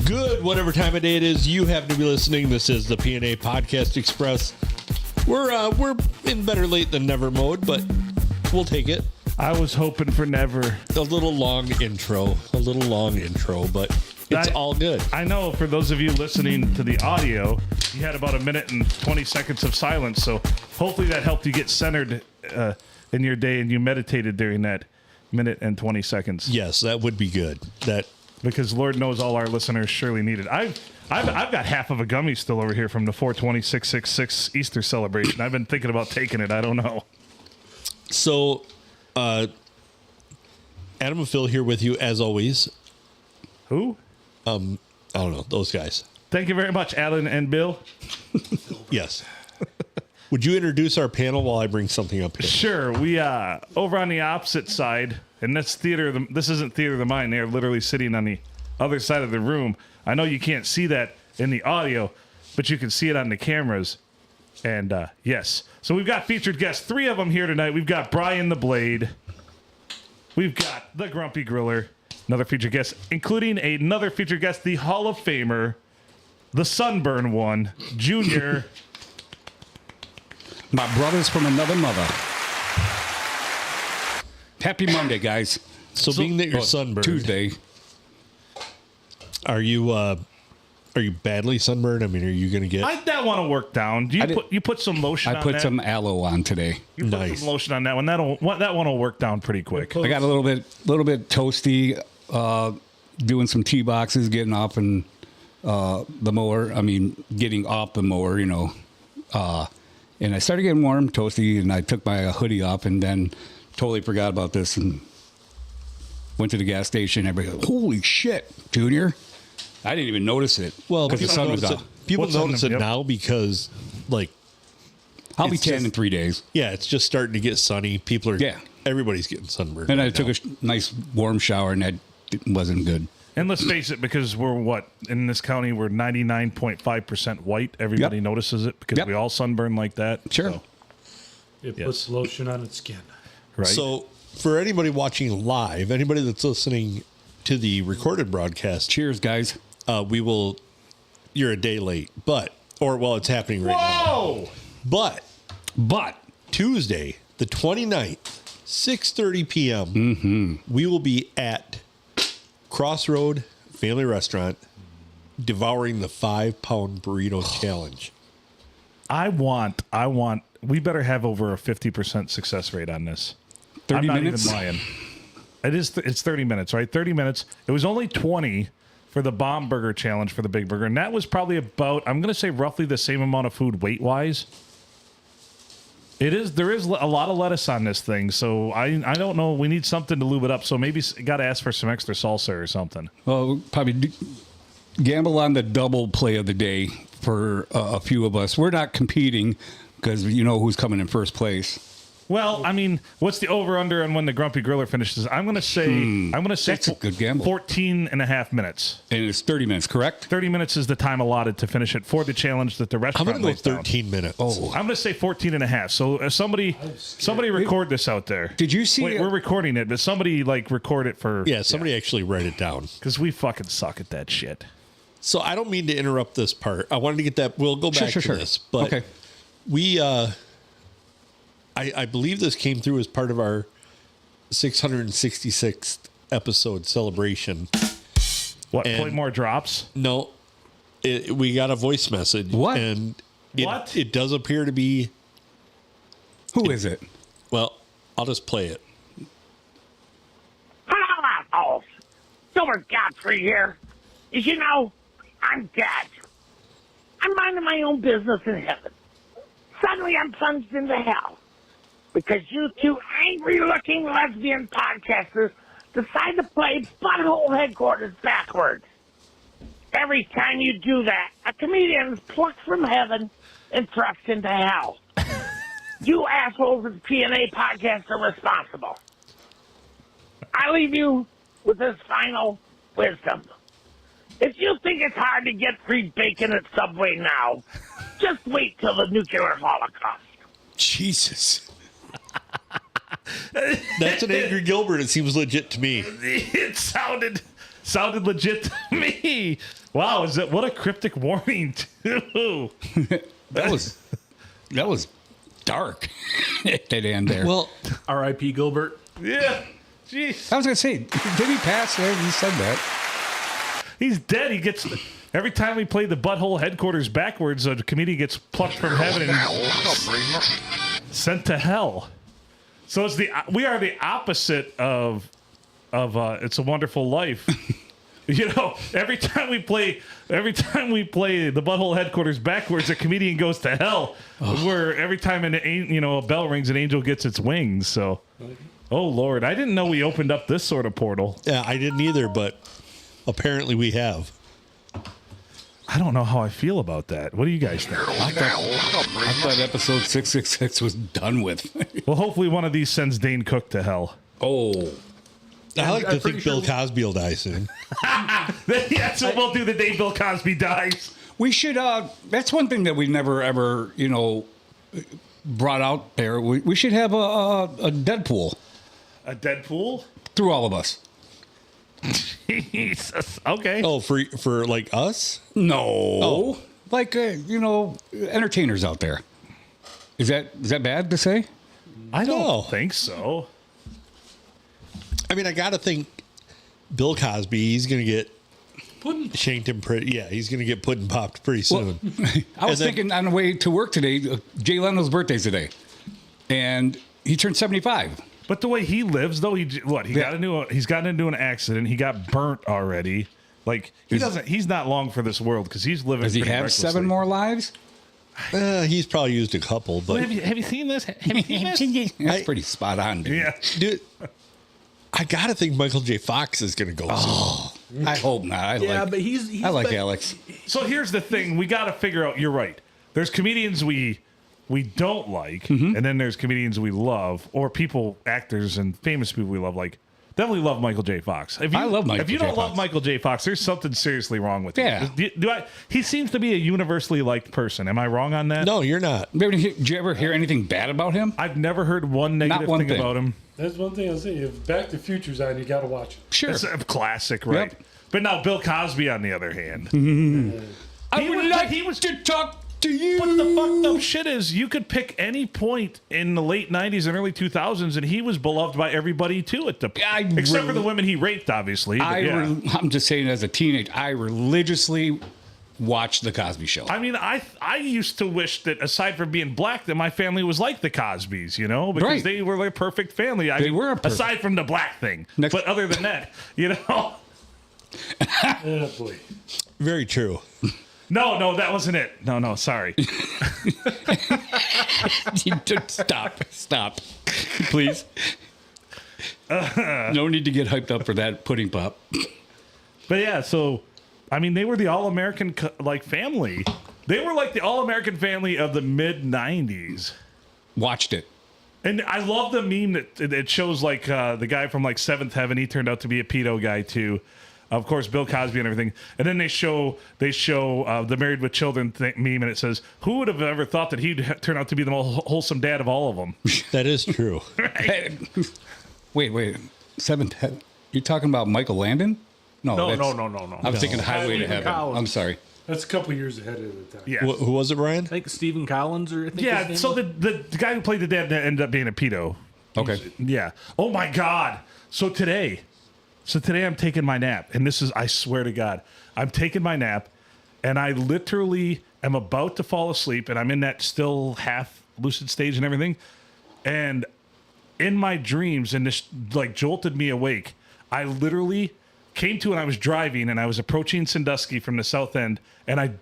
Good, whatever time of day it is you happen to be listening. This is the P&A Podcast Express. We're in better late than never mode, but we'll take it. I was hoping for never. A little long intro, but it's all good. I know for those of you listening to the audio, you had about a minute and 20 seconds of silence, so hopefully that helped you get centered in your day and you meditated during that minute and 20 seconds. Yes, that would be good. Because Lord knows all our listeners surely need it. I've got half of a gummy still over here from the 4/20/666 Easter celebration. I've been thinking about taking it. I don't know. So, Adam and Phil here with you as always. Who? I don't know, those guys. Thank you very much, Alan and Bill. Yes. Would you introduce our panel while I bring something up here? Sure. We over on the opposite side, and that's theater. This isn't Theater of the Mind. They're literally sitting on the other side of the room. I know you can't see that in the audio, but you can see it on the cameras. And yes, so we've got featured guests, 3 of them here tonight. We've got Brian the Blade. We've got the Grumpy Griller, another featured guest, including another featured guest, the Hall of Famer, the Sunburn one, Junior. My brothers from another mother. Happy Monday, guys. So being that you're sunburned, Tuesday. Are you badly sunburned? I mean, are you going to get? That want to work down. You put some lotion on that? I put some aloe on today. You put some lotion on that one. That one will work down pretty quick. I got a little bit toasty, doing some tee boxes, getting off the mower. I mean, getting off the mower, and I started getting warm, toasty, and I took my hoodie off and then totally forgot about this and went to the gas station. Everybody goes, holy shit, Junior. I didn't even notice it. Well, because the sun was out. People notice it now because, I'll be 10 in 3 days. Yeah, it's just starting to get sunny. Everybody's getting sunburned. And I took a nice warm shower, and that wasn't good. And let's face it, because we're in this county, we're 99.5% white. Everybody notices it because we all sunburn like that. Sure. So. It puts lotion on its skin. Right. So for anybody watching live, anybody that's listening to the recorded broadcast, cheers, guys. You're a day late, it's happening right now. But Tuesday, the 29th, 6:30 p.m., we will be at Crossroad Family Restaurant devouring the 5-pound burrito challenge. We better have over a 50% success rate on this. 30 I'm not minutes? even lying. It's 30 minutes, right? 30 minutes. It was only 20 for the Bomb Burger Challenge for the Big Burger. And that was probably about, I'm going to say roughly the same amount of food weight-wise. There is a lot of lettuce on this thing, so I don't know. We need something to lube it up, so maybe got to ask for some extra salsa or something. Well, we'll probably gamble on the double play of the day for a few of us. We're not competing because you know who's coming in first place. Well, I mean, what's the over-under on when the Grumpy Griller finishes? I'm going to say that's a good gamble. 14 and a half minutes. And it's 30 minutes, correct? 30 minutes is the time allotted to finish it for the challenge that the restaurant I'm going to go lays 13 down. minutes. Oh, I'm going to say 14 and a half. So somebody record this out there. Did you see? Wait, we're recording it, but somebody record it for. Yeah, somebody actually write it down. Because we fucking suck at that shit. So I don't mean to interrupt this part. I wanted to get that. We'll go back to this. But okay. We, I believe this came through as part of our 666th episode celebration. What, play more drops? No. We got a voice message. What? And What? It does appear to be... Who is it? Well, I'll just play it. Hello, assholes. Silver Godfrey here. As you know, I'm dead. I'm minding my own business in heaven. Suddenly I'm plunged into hell because you 2 angry-looking lesbian podcasters decide to play Butthole Headquarters backwards. Every time you do that, a comedian is plucked from heaven and thrust into hell. You assholes at the P&A Podcast are responsible. I leave you with this final wisdom. If you think it's hard to get free bacon at Subway now, just wait till the nuclear holocaust. Jesus. That's an Angry Gilbert. It seems legit to me. It sounded sounded legit to me. Wow, what a cryptic warning too. That was dark at that end there. Well, R.I.P. Gilbert. Yeah. Jeez. I was gonna say, did he pass there? He said that. He's dead. He gets every time we play the butthole headquarters backwards, a comedian gets plucked from heaven and sent to hell. So we are the opposite of It's a Wonderful Life. You know, every time we play the butthole headquarters backwards, a comedian goes to hell. Where every time a bell rings, an angel gets its wings. So, oh Lord, I didn't know we opened up this sort of portal. yeah, I didn't either, but apparently we have. I don't know how I feel about that. What do you guys think? I thought episode 666 was done with. Well, hopefully one of these sends Dane Cook to hell. Oh. I like to I'm think pretty Bill sure- Cosby will die soon. That's what we'll do the day Bill Cosby dies. We should, that's one thing that we never ever, brought out there. We should have a Deadpool A Deadpool? through all of us. Jesus. Okay. Oh, for like us? No. Like, entertainers out there. Is that bad to say? I don't No. think so. I mean, I got to think Bill Cosby, he's going to get Pudding. shanked and he's going to get put and popped pretty soon. I was then- thinking on the way to work today, Jay Leno's birthday's today. And he turned 75. But the way he lives, though, he's gotten into an accident. He got burnt already. Like he's not long for this world because he's living. Does he pretty have recklessly. 7 more lives? He's probably used a couple, but Have you seen this? Have you seen this? That's pretty spot on, dude. Yeah. dude, I got to think Michael J. Fox is going to go soon. I hope not. But he's I like been- Alex. So here's the thing: we got to figure out. You're right. There's comedians we don't like, and then there's comedians we love, or actors, and famous people we love. Like definitely love Michael J. Fox. I love Michael If you J. don't love Fox. Michael J. Fox, there's something seriously wrong with Yeah. you. He seems to be a universally liked person. Am I wrong on that? No, you're not. Did you ever hear anything bad about him? I've never heard one negative one thing thing. about him. That's one thing I'll say. If Back to Future's on, you got to watch it. Sure. It's a classic, right? Yep. But now Bill Cosby, on the other hand, I would like to talk to you. But the fucked up shit is, you could pick any point in the late '90s and early 2000s, and he was beloved by everybody too. Except for the women he raped, obviously. But yeah. I'm just saying, as a teenager, I religiously watched The Cosby Show. I mean, I used to wish that aside from being black, that my family was like the Cosbys, because Right. they were like a perfect family. They were a perfect- aside from the black thing. Next- But other than that, Oh, boy. Very true. No, that wasn't it. No, sorry. Stop, please. No need to get hyped up for that pudding pop. But yeah, so I mean, they were the all-American family. They were like the all-American family of the mid '90s. Watched it. And I love the meme that it shows like the guy from like Seventh Heaven. He turned out to be a pedo guy too. Of course, Bill Cosby and everything. And then they show the Married with Children meme, and it says, "Who would have ever thought that he'd turn out to be the most wholesome dad of all of them?" That is true. Wait. Seventh Heaven. You're talking about Michael Landon? No. I was thinking Highway to Heaven. Collins. I'm sorry. That's a couple years ahead of the time. Yeah, Who was it, Brian? I think Stephen Collins, or I think yeah. his So name the guy who played the dad ended up being a pedo. Okay. Yeah. Oh my God. So today I'm taking my nap, and I swear to God, I'm taking my nap, and I literally am about to fall asleep, and I'm in that still half lucid stage and everything, and in my dreams, and this like jolted me awake, I literally came to, and I was driving, and I was approaching Sandusky from the south end, and I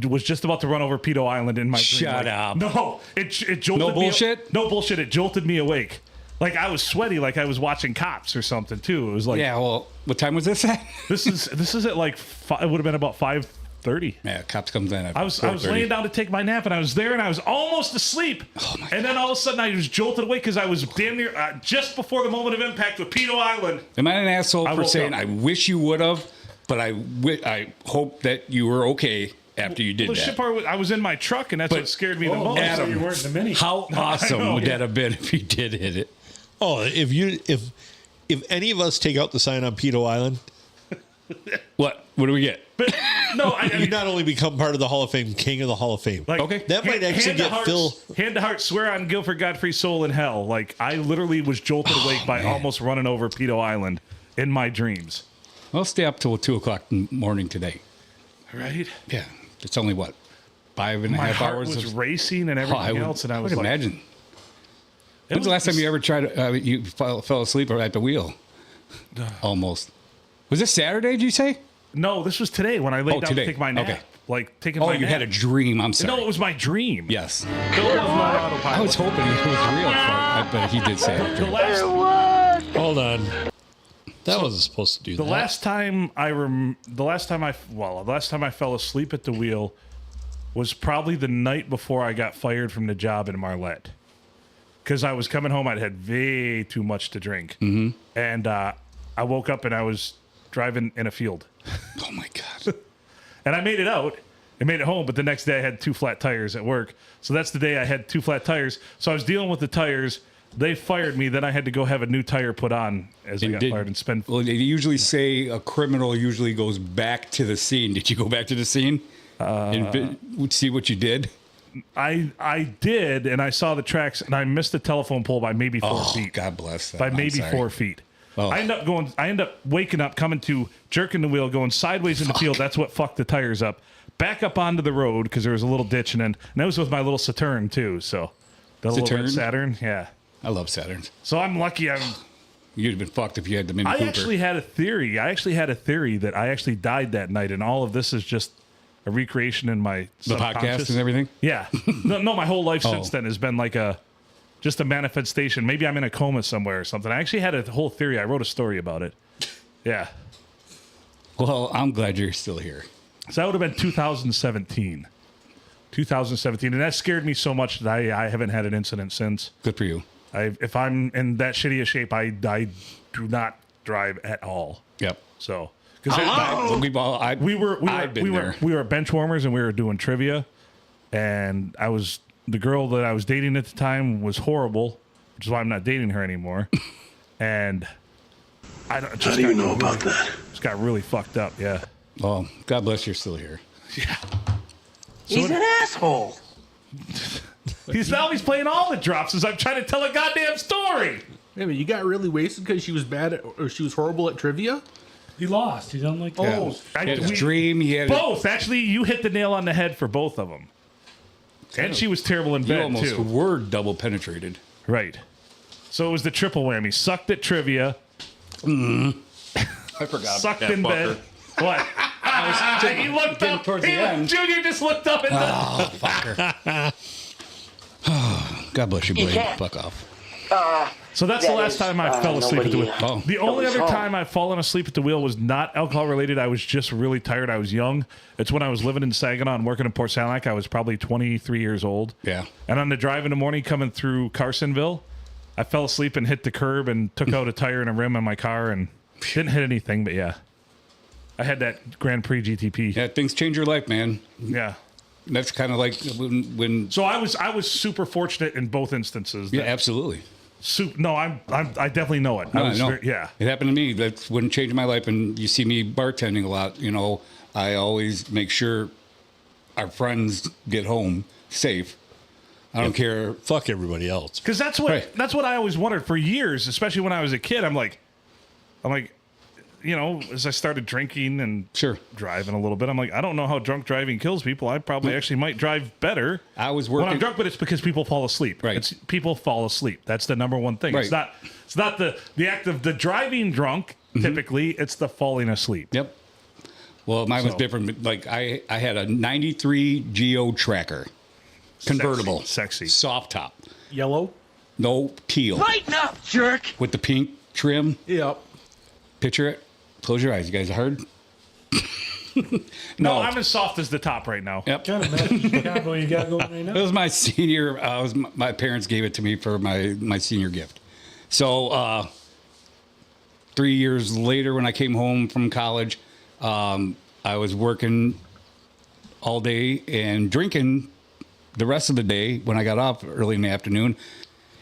was just about to run over Pedo Island in my dream. Shut up. No, it jolted No me. bullshit? No bullshit. It jolted me awake. Like I was sweaty, like I was watching Cops or something too. It was like, Yeah, well, what time was this at? this is at like it would have been about 5:30. Yeah, Cops comes in at I was 4:30. laying down to take my nap, and I was there, and I was almost asleep. And then all of a sudden, I was jolted awake because I was damn near just before the moment of impact with Pedo Island. Am I an asshole I for woke saying up. I wish you would have, but I hope that you were okay after you did The that? shit part was I was in my truck, and that's what scared me the Oh, most. so you weren't in the mini. How awesome know, would yeah. that have been if you did hit it? Oh, if any of us take out the sign on Pedo Island, What? What do we get? But no, You not only become part of the Hall of Fame, King of the Hall of Fame. like, Okay. That might actually get Phil. Hand to heart, swear on Guilford Godfrey's soul in hell. Like, I literally was jolted awake by almost running over Pedo Island in my dreams. I'll stay up till 2 o'clock in the morning today. Right? Yeah. It's only what? 5.5 My heart hours was of racing and everything else, and I was would like, imagine. When's the last time you ever tried to, you fell asleep at the wheel? Almost. Was this Saturday, did you say? No, this was today when I laid down today. to take my nap. Okay. Like, taking Oh, my you nap. had a dream. I'm sorry. No, it was my dream. Yes. It was not autopilot. I was hoping it was real, but he did say it. The last, Hold on. That wasn't supposed to do the that. last time I fell asleep at the wheel was probably the night before I got fired from the job in Marlette. Because I was coming home, I'd had way too much to drink. Mm-hmm. And I woke up and I was driving in a field. Oh, my God. And I made it out. I made it home, but the next day I had 2 flat tires at work. So that's the day I had 2 flat tires. So I was dealing with the tires. They fired me. Then I had to go have a new tire put on as I got fired and spend. Well, they usually say a criminal usually goes back to the scene. Did you go back to the scene and see what you did? I did, and I saw the tracks, and I missed the telephone pole by maybe 4 feet. God bless them. By I'm maybe sorry. 4 feet. Oh. I end up waking up, coming to, jerking the wheel, going sideways in the field. That's what fucked the tires up. Back up onto the road because there was a little ditch, and that was with my little Saturn too. So the little red Saturn, yeah. I love Saturns. So I'm lucky. You'd have been fucked if you had the Mini I Cooper. actually had a theory. That I actually died that night, and all of this is just a recreation in my the podcast subconscious. and everything? Yeah. No, my whole life since then has been like just a manifestation. Maybe I'm in a coma somewhere or something. I actually had a whole theory. I wrote a story about it. Yeah. Well, I'm glad you're still here. So that would have been 2017. 2017. And that scared me so much that I haven't had an incident since. Good for you. If I'm in that shitty a shape, I do not drive at all. Yep. So, because We were bench warmers and we were doing trivia, and the girl that I was dating at the time was horrible, which is why I'm not dating her anymore. And I don't. How do you know about that? Just got really fucked up. Yeah. Well, God bless you're still here. Yeah. He's an asshole. He's playing all the drops as I'm trying to tell a goddamn story. Wait a minute, you got really wasted because she was or she was horrible at trivia? He lost. He doesn't like to Oh. lose. He had his dream. He had Both. Actually, you hit the nail on the head for both of them. And she was terrible in You bed, almost too. were double penetrated. Right. So it was the triple whammy. Sucked at trivia. I forgot. Sucked in bed. What? He looked up. towards the end. Junior just looked up and Oh, fucker. God bless you, Blade. Fuck off. So that's the last time I fell asleep at the wheel. Oh. The only other time I've fallen asleep at the wheel was not alcohol related. I was just really tired. I was young. It's when I was living in Saginaw and working in Port Sanilac. I was probably 23 years old. Yeah. And on the drive in the morning coming through Carsonville, I fell asleep and hit the curb and took out a tire and a rim on my car and didn't hit anything, but yeah. I had that Grand Prix GTP. Yeah, things change your life, man. Yeah. That's kind of like when So I was super fortunate in both instances. yeah, absolutely. I definitely know it. I know. Yeah. It happened to me. That's when it changed my life. And you see me bartending a lot. You know, I always make sure our friends get home safe. I don't care. Fuck everybody else. Because that's what Right. that's what I always wondered for years, especially when I was a kid. I'm like, you know, as I started drinking and Sure. driving a little bit, I'm like, I don't know how drunk driving kills people. I probably actually might drive better. I was when I'm working. drunk, but it's because people fall asleep. Right. It's people fall asleep. That's the number one thing. Right. It's not the act of the driving drunk. Typically, it's the falling asleep. Yep. Well, mine was So- different. Like I had a 93 Geo Tracker. Convertible. Sexy. Soft top. Yellow? No teal. Lighten up, jerk. With the pink trim. Yep. Picture it. Close your eyes. You guys heard? No, I'm as soft as the top right now. Yep. Kind of matches the combo you got going right It now. was my senior. My parents gave it to me for my senior gift. So 3 years later, when I came home from college, I was working all day and drinking the rest of the day when I got off early in the afternoon,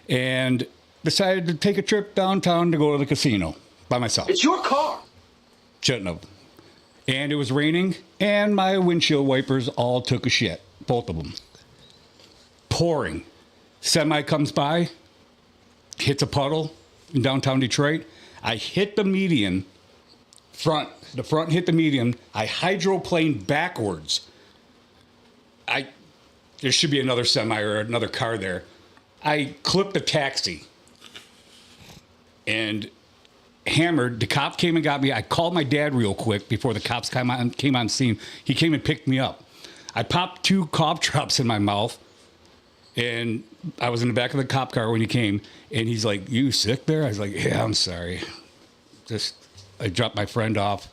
and decided to take a trip downtown to go to the casino by myself. It's your car. Shouldn't have. and it was raining, and my windshield wipers all took a shit, both of them. Pouring. Semi comes by, hits a puddle in downtown Detroit. I hit the median, the front hit the median. I hydroplaned backwards. There should be another semi or another car there. I clipped the taxi and hammered. The cop came and got me. I called my dad real quick before the cops came on scene. He came and picked me up. I popped 2 cough drops in my mouth, and I was in the back of the cop car when he came, and he's like, "You sick there?" I was like, "Yeah, I'm sorry. I dropped my friend off.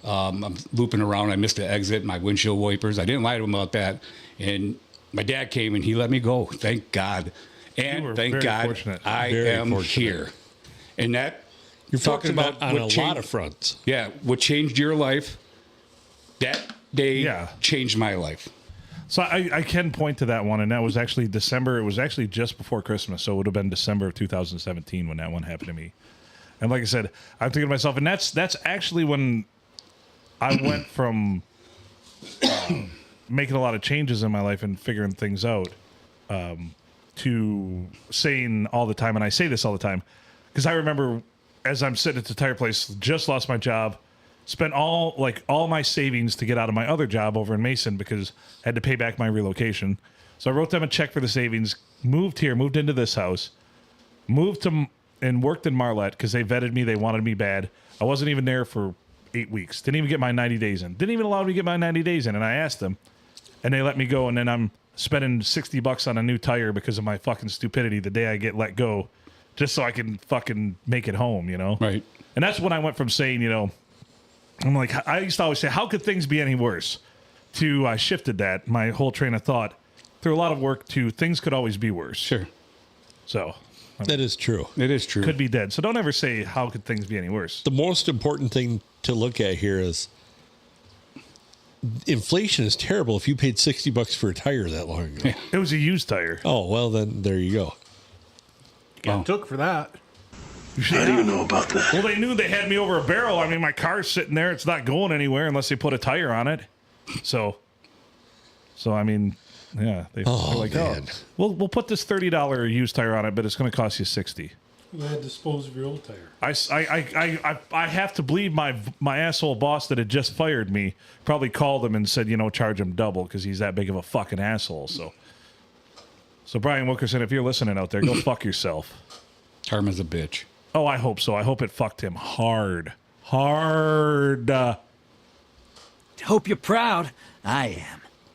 I'm looping around. I missed the exit, my windshield wipers. I didn't lie to him about that." And my dad came and he let me go. Thank God. And thank God fortunate. I am here. And that You're talking fortunate about on a what lot of fronts. Yeah, what changed your life? That day changed my life. So I can point to that one, and that was actually December. It was actually just before Christmas, so it would have been December of 2017 when that one happened to me. And like I said, I'm thinking to myself, and that's actually when I went from making a lot of changes in my life and figuring things out to saying all the time, and I say this all the time, because I remember as I'm sitting at the tire place, just lost my job, spent all my savings to get out of my other job over in Mason because I had to pay back my relocation. So I wrote them a check for the savings, moved into this house, moved to and worked in Marlette because they vetted me. They wanted me bad. I wasn't even there for 8 weeks. Didn't even get my 90 days in. Didn't even allow me to get my 90 days in. And I asked them, and they let me go. And then I'm spending $60 on a new tire because of my fucking stupidity the day I get let go, just so I can fucking make it home, you know? Right. And that's when I went from saying, you know, I'm like, I used to always say, how could things be any worse? To I shifted that, my whole train of thought, through a lot of work, to things could always be worse. Sure. So That is true. It is true. could be dead. So don't ever say, how could things be any worse? The most important thing to look at here is inflation is terrible if you paid $60 for a tire that long ago. It was a used tire. Oh, well, then there you go. Got took for that. How do you know about that? Well, they knew they had me over a barrel. I mean, my car's sitting there. It's not going anywhere unless they put a tire on it. So I mean, yeah. They're like, man. oh, we'll put this $30 used tire on it, but it's going to cost you $60. You had to dispose of your old tire. I have to believe my asshole boss that had just fired me probably called him and said, you know, charge him double because he's that big of a fucking asshole. So Brian Wilkerson, if you're listening out there, go fuck yourself. Karma's a bitch. Oh, I hope so. I hope it fucked him hard. Hard. Hope you're proud. I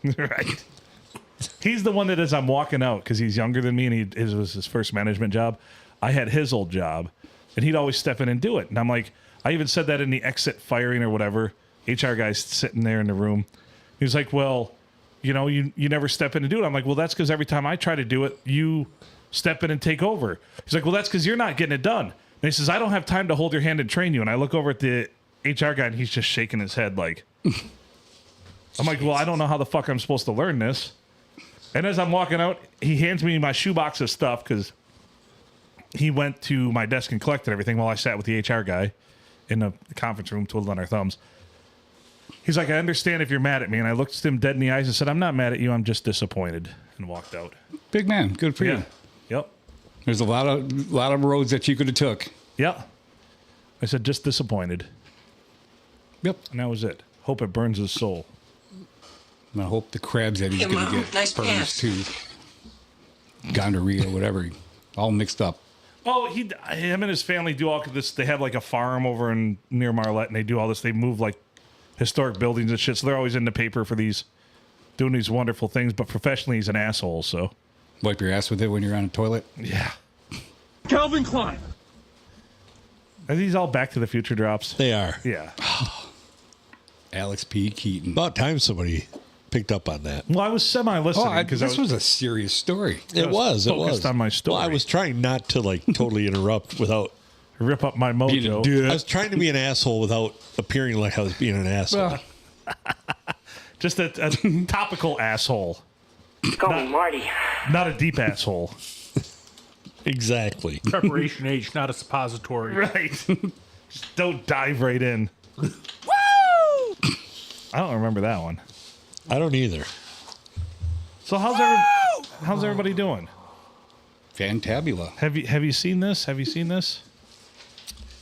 am. Right. He's the one that as I'm walking out, because he's younger than me and it was his first management job. I had his old job, and he'd always step in and do it. And I'm like, I even said that in the exit firing or whatever. HR guy's sitting there in the room. He was like, well, you know, you never step in and do it. I'm like, well, that's because every time I try to do it, you step in and take over. He's like, well, that's because you're not getting it done. And he says, I don't have time to hold your hand and train you. And I look over at the HR guy, and he's just shaking his head like, I'm like, well, I don't know how the fuck I'm supposed to learn this. And as I'm walking out, he hands me my shoebox of stuff because he went to my desk and collected everything while I sat with the HR guy in the conference room twiddling our thumbs. He's like, I understand if you're mad at me. And I looked him dead in the eyes and said, I'm not mad at you. I'm just disappointed, and walked out. Big man. Good for Yeah. you. Yep. There's a lot of roads that you could have took. Yeah. I said, just disappointed. Yep. And that was it. Hope it burns his soul. And I hope the crabs that he's Hey, going to Mom, get nice burns pants. too. Gonorrhea, whatever. All mixed up. Oh, him and his family do all this. They have like a farm over near Marlette, and they do all this. They move like historic buildings and shit. So they're always in the paper for doing these wonderful things. But professionally, he's an asshole. So Wipe your ass with it when you're on a toilet. yeah. Calvin Klein. Are these all Back to the Future drops? They are. Yeah. Alex P. Keaton. About time somebody picked up on that. Well, I was semi-listening because this was a serious story. It was. focused on my story. Well, I was trying not to like totally interrupt without. rip up my mojo. I was trying to be an asshole without appearing like I was being an asshole. Well, Just a topical asshole, Call me Marty. not a deep asshole. Exactly. Preparation age, not a suppository. Right. Just don't dive right in. Woo! I don't remember that one. I don't either. So how's everybody doing? Fantabula. Have you seen this? Have you seen this?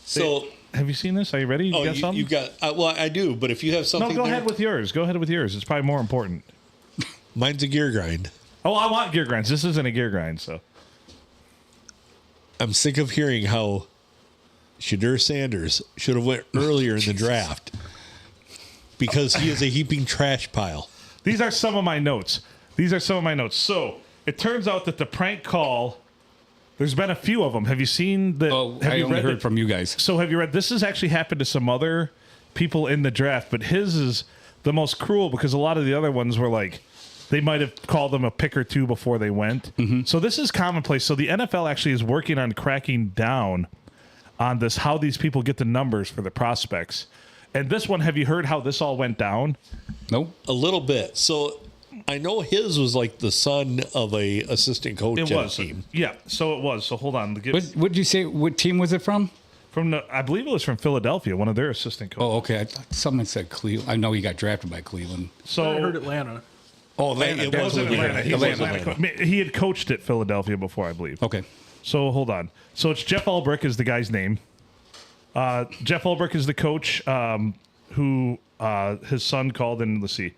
So Have you seen this? Are you ready? You got something? you got. Well, I do. But if you have something, No, go there, ahead with yours. Go ahead with yours. It's probably more important. mine's a gear grind. Oh, I want gear grinds. This isn't a gear grind, so. I'm sick of hearing how Shadur Sanders should have went earlier in the draft because he is a heaping trash pile. These are some of my notes. So it turns out that the prank call, there's been a few of them. Have you seen the? Oh, have I you only read heard from you guys. So have you read? This has actually happened to some other people in the draft, but his is the most cruel because a lot of the other ones were like, they might have called them a pick or two before they went. Mm-hmm. So this is commonplace. So the NFL actually is working on cracking down on this, how these people get the numbers for the prospects. And this one, have you heard how this all went down? Nope. A little bit. So I know his was like the son of a assistant coach It on was. a team. Yeah, so it was. So hold on. What did you say? What team was it from? I believe it was from Philadelphia, one of their assistant coaches. Oh, okay. I thought someone said Cleveland. I know he got drafted by Cleveland. So I heard Atlanta. Oh, It that's wasn't what we Atlanta. heard. He, was Atlanta. Atlanta. He had coached at Philadelphia before, I believe. Okay. So hold on. So it's Jeff Ulbrich is the guy's name. Jeff Ulbrich is the coach who his son called in. Let's see.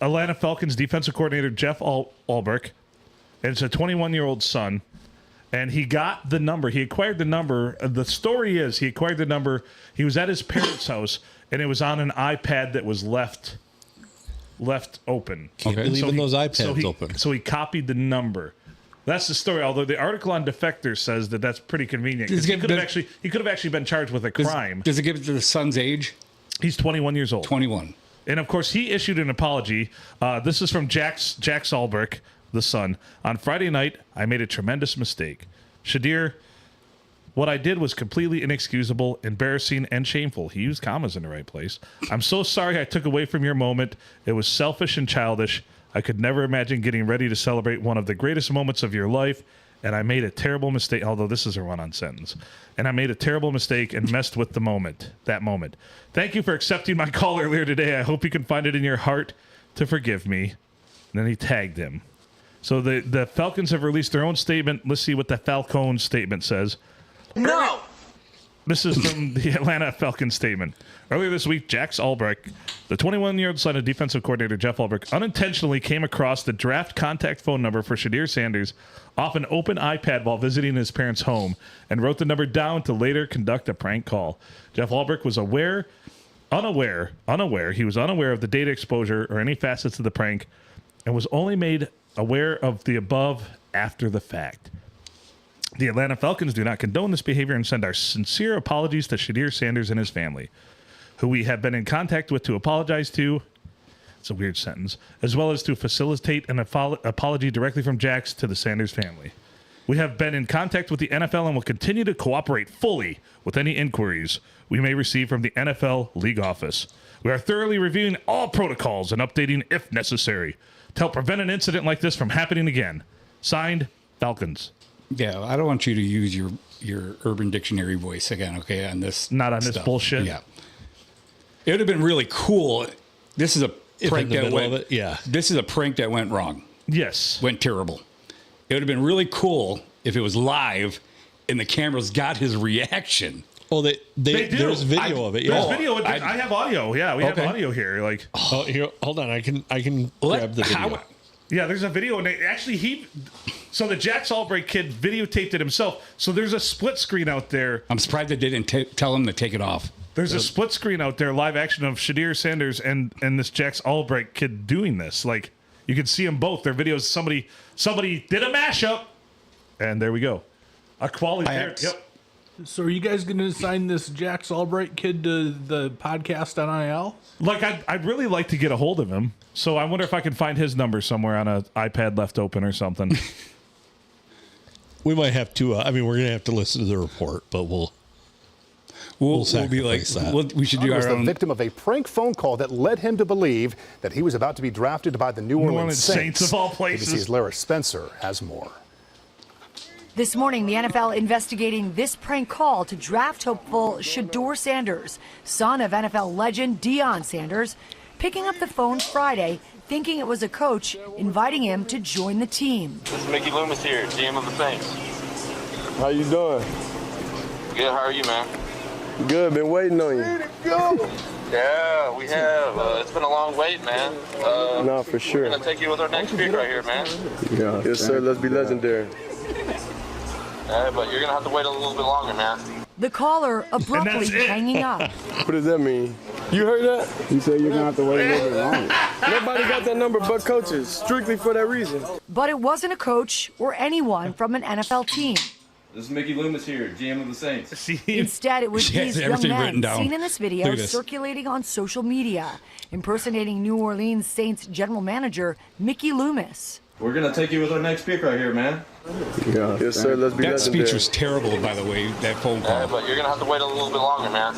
Atlanta Falcons defensive coordinator Jeff Ulbrich. And it's a 21-year-old son. And he got the number. He acquired the number. The story is he acquired the number. He was at his parents' house, and it was on an iPad that was left open. Can't be leaving those iPads open. So he copied the number. That's the story. Although the article on Defector says that that's pretty convenient. 'Cause he could have actually been charged with a crime. Does it give it to the son's age? He's 21 years old. 21. And of course, he issued an apology. This is from Jack Ulbrich, the son. On Friday night, I made a tremendous mistake. Shadir, what I did was completely inexcusable, embarrassing, and shameful. He used commas in the right place. I'm so sorry I took away from your moment. It was selfish and childish. I could never imagine getting ready to celebrate one of the greatest moments of your life, and I made a terrible mistake, although this is a run-on sentence. And I made a terrible mistake and messed with that moment. Thank you for accepting my call earlier today. I hope you can find it in your heart to forgive me. And then he tagged him. So the Falcons have released their own statement. Let's see what the Falcone statement says. No! This is from the Atlanta Falcons statement. Earlier this week, Jack Ulbrich, the 21-year-old son of defensive coordinator Jeff Ulbrich, unintentionally came across the draft contact phone number for Shadir Sanders off an open iPad while visiting his parents' home and wrote the number down to later conduct a prank call. Jeff Ulbrich was unaware. He was unaware of the data exposure or any facets of the prank and was only made aware of the above after the fact. The Atlanta Falcons do not condone this behavior and send our sincere apologies to Shadir Sanders and his family, who we have been in contact with to apologize to. It's a weird sentence. As well as to facilitate an apology directly from Jax to the Sanders family. We have been in contact with the NFL and will continue to cooperate fully with any inquiries we may receive from the NFL League Office. We are thoroughly reviewing all protocols and updating if necessary to help prevent an incident like this from happening again. Signed, Falcons. Yeah, I don't want you to use your Urban Dictionary voice again, okay, on this. Not on this stuff. bullshit? Yeah. It would have been really cool. This is a prank that went. Yeah. This is a prank that went wrong. Yes. Went terrible. It would have been really cool if it was live and the cameras got his reaction. Oh, they do. There's video of it. Yeah. There's video. I have audio. Yeah, we have audio here. Like, Oh, here, hold on. I can grab the video. yeah, there's a video, and so the Jack Ulbrich kid videotaped it himself. So there's a split screen out there. I'm surprised they didn't tell him to take it off. There's a split screen out there, live action of Shadir Sanders and this Jack Ulbrich kid doing this. Like, you can see them both. Their videos. Somebody did a mashup, and there we go. A quality. Yep. So are you guys going to assign this Jack Albright kid to the podcast on IL? Like, I'd really like to get a hold of him. So I wonder if I can find his number somewhere on an iPad left open or something. We might have to. We're going to have to listen to the report, but we'll be like, that. we should do was our the own. victim of a prank phone call that led him to believe that he was about to be drafted by the New Orleans Saints of all places. ABC's Lara Spencer has more. This morning, the NFL investigating this prank call to draft hopeful Shedeur Sanders, son of NFL legend Deion Sanders, picking up the phone Friday, thinking it was a coach inviting him to join the team. This is Mickey Loomis here, GM of the Saints. How you doing? Good, how are you, man? Good, been waiting on you. Go! Yeah, we have. It's been a long wait, man. No, for sure. We're going to take you with our next pick right here, man. Yeah. Yes, sir. Let's be legendary. But you're going to have to wait a little bit longer, man. The caller abruptly hanging up. What does that mean? You heard that? You said you're going to have to wait a little bit longer. Nobody got that number but coaches, strictly for that reason. But it wasn't a coach or anyone from an NFL team. This is Mickey Loomis here, GM of the Saints. Instead, it was these young men seen in this video this. circulating on social media, impersonating New Orleans Saints general manager Mickey Loomis. We're going to take you with our next pick right here, man. Yeah. Yes, sir. Let's be That legendary. speech was terrible, by the way, that phone call. But you're going to have to wait a little bit longer, man.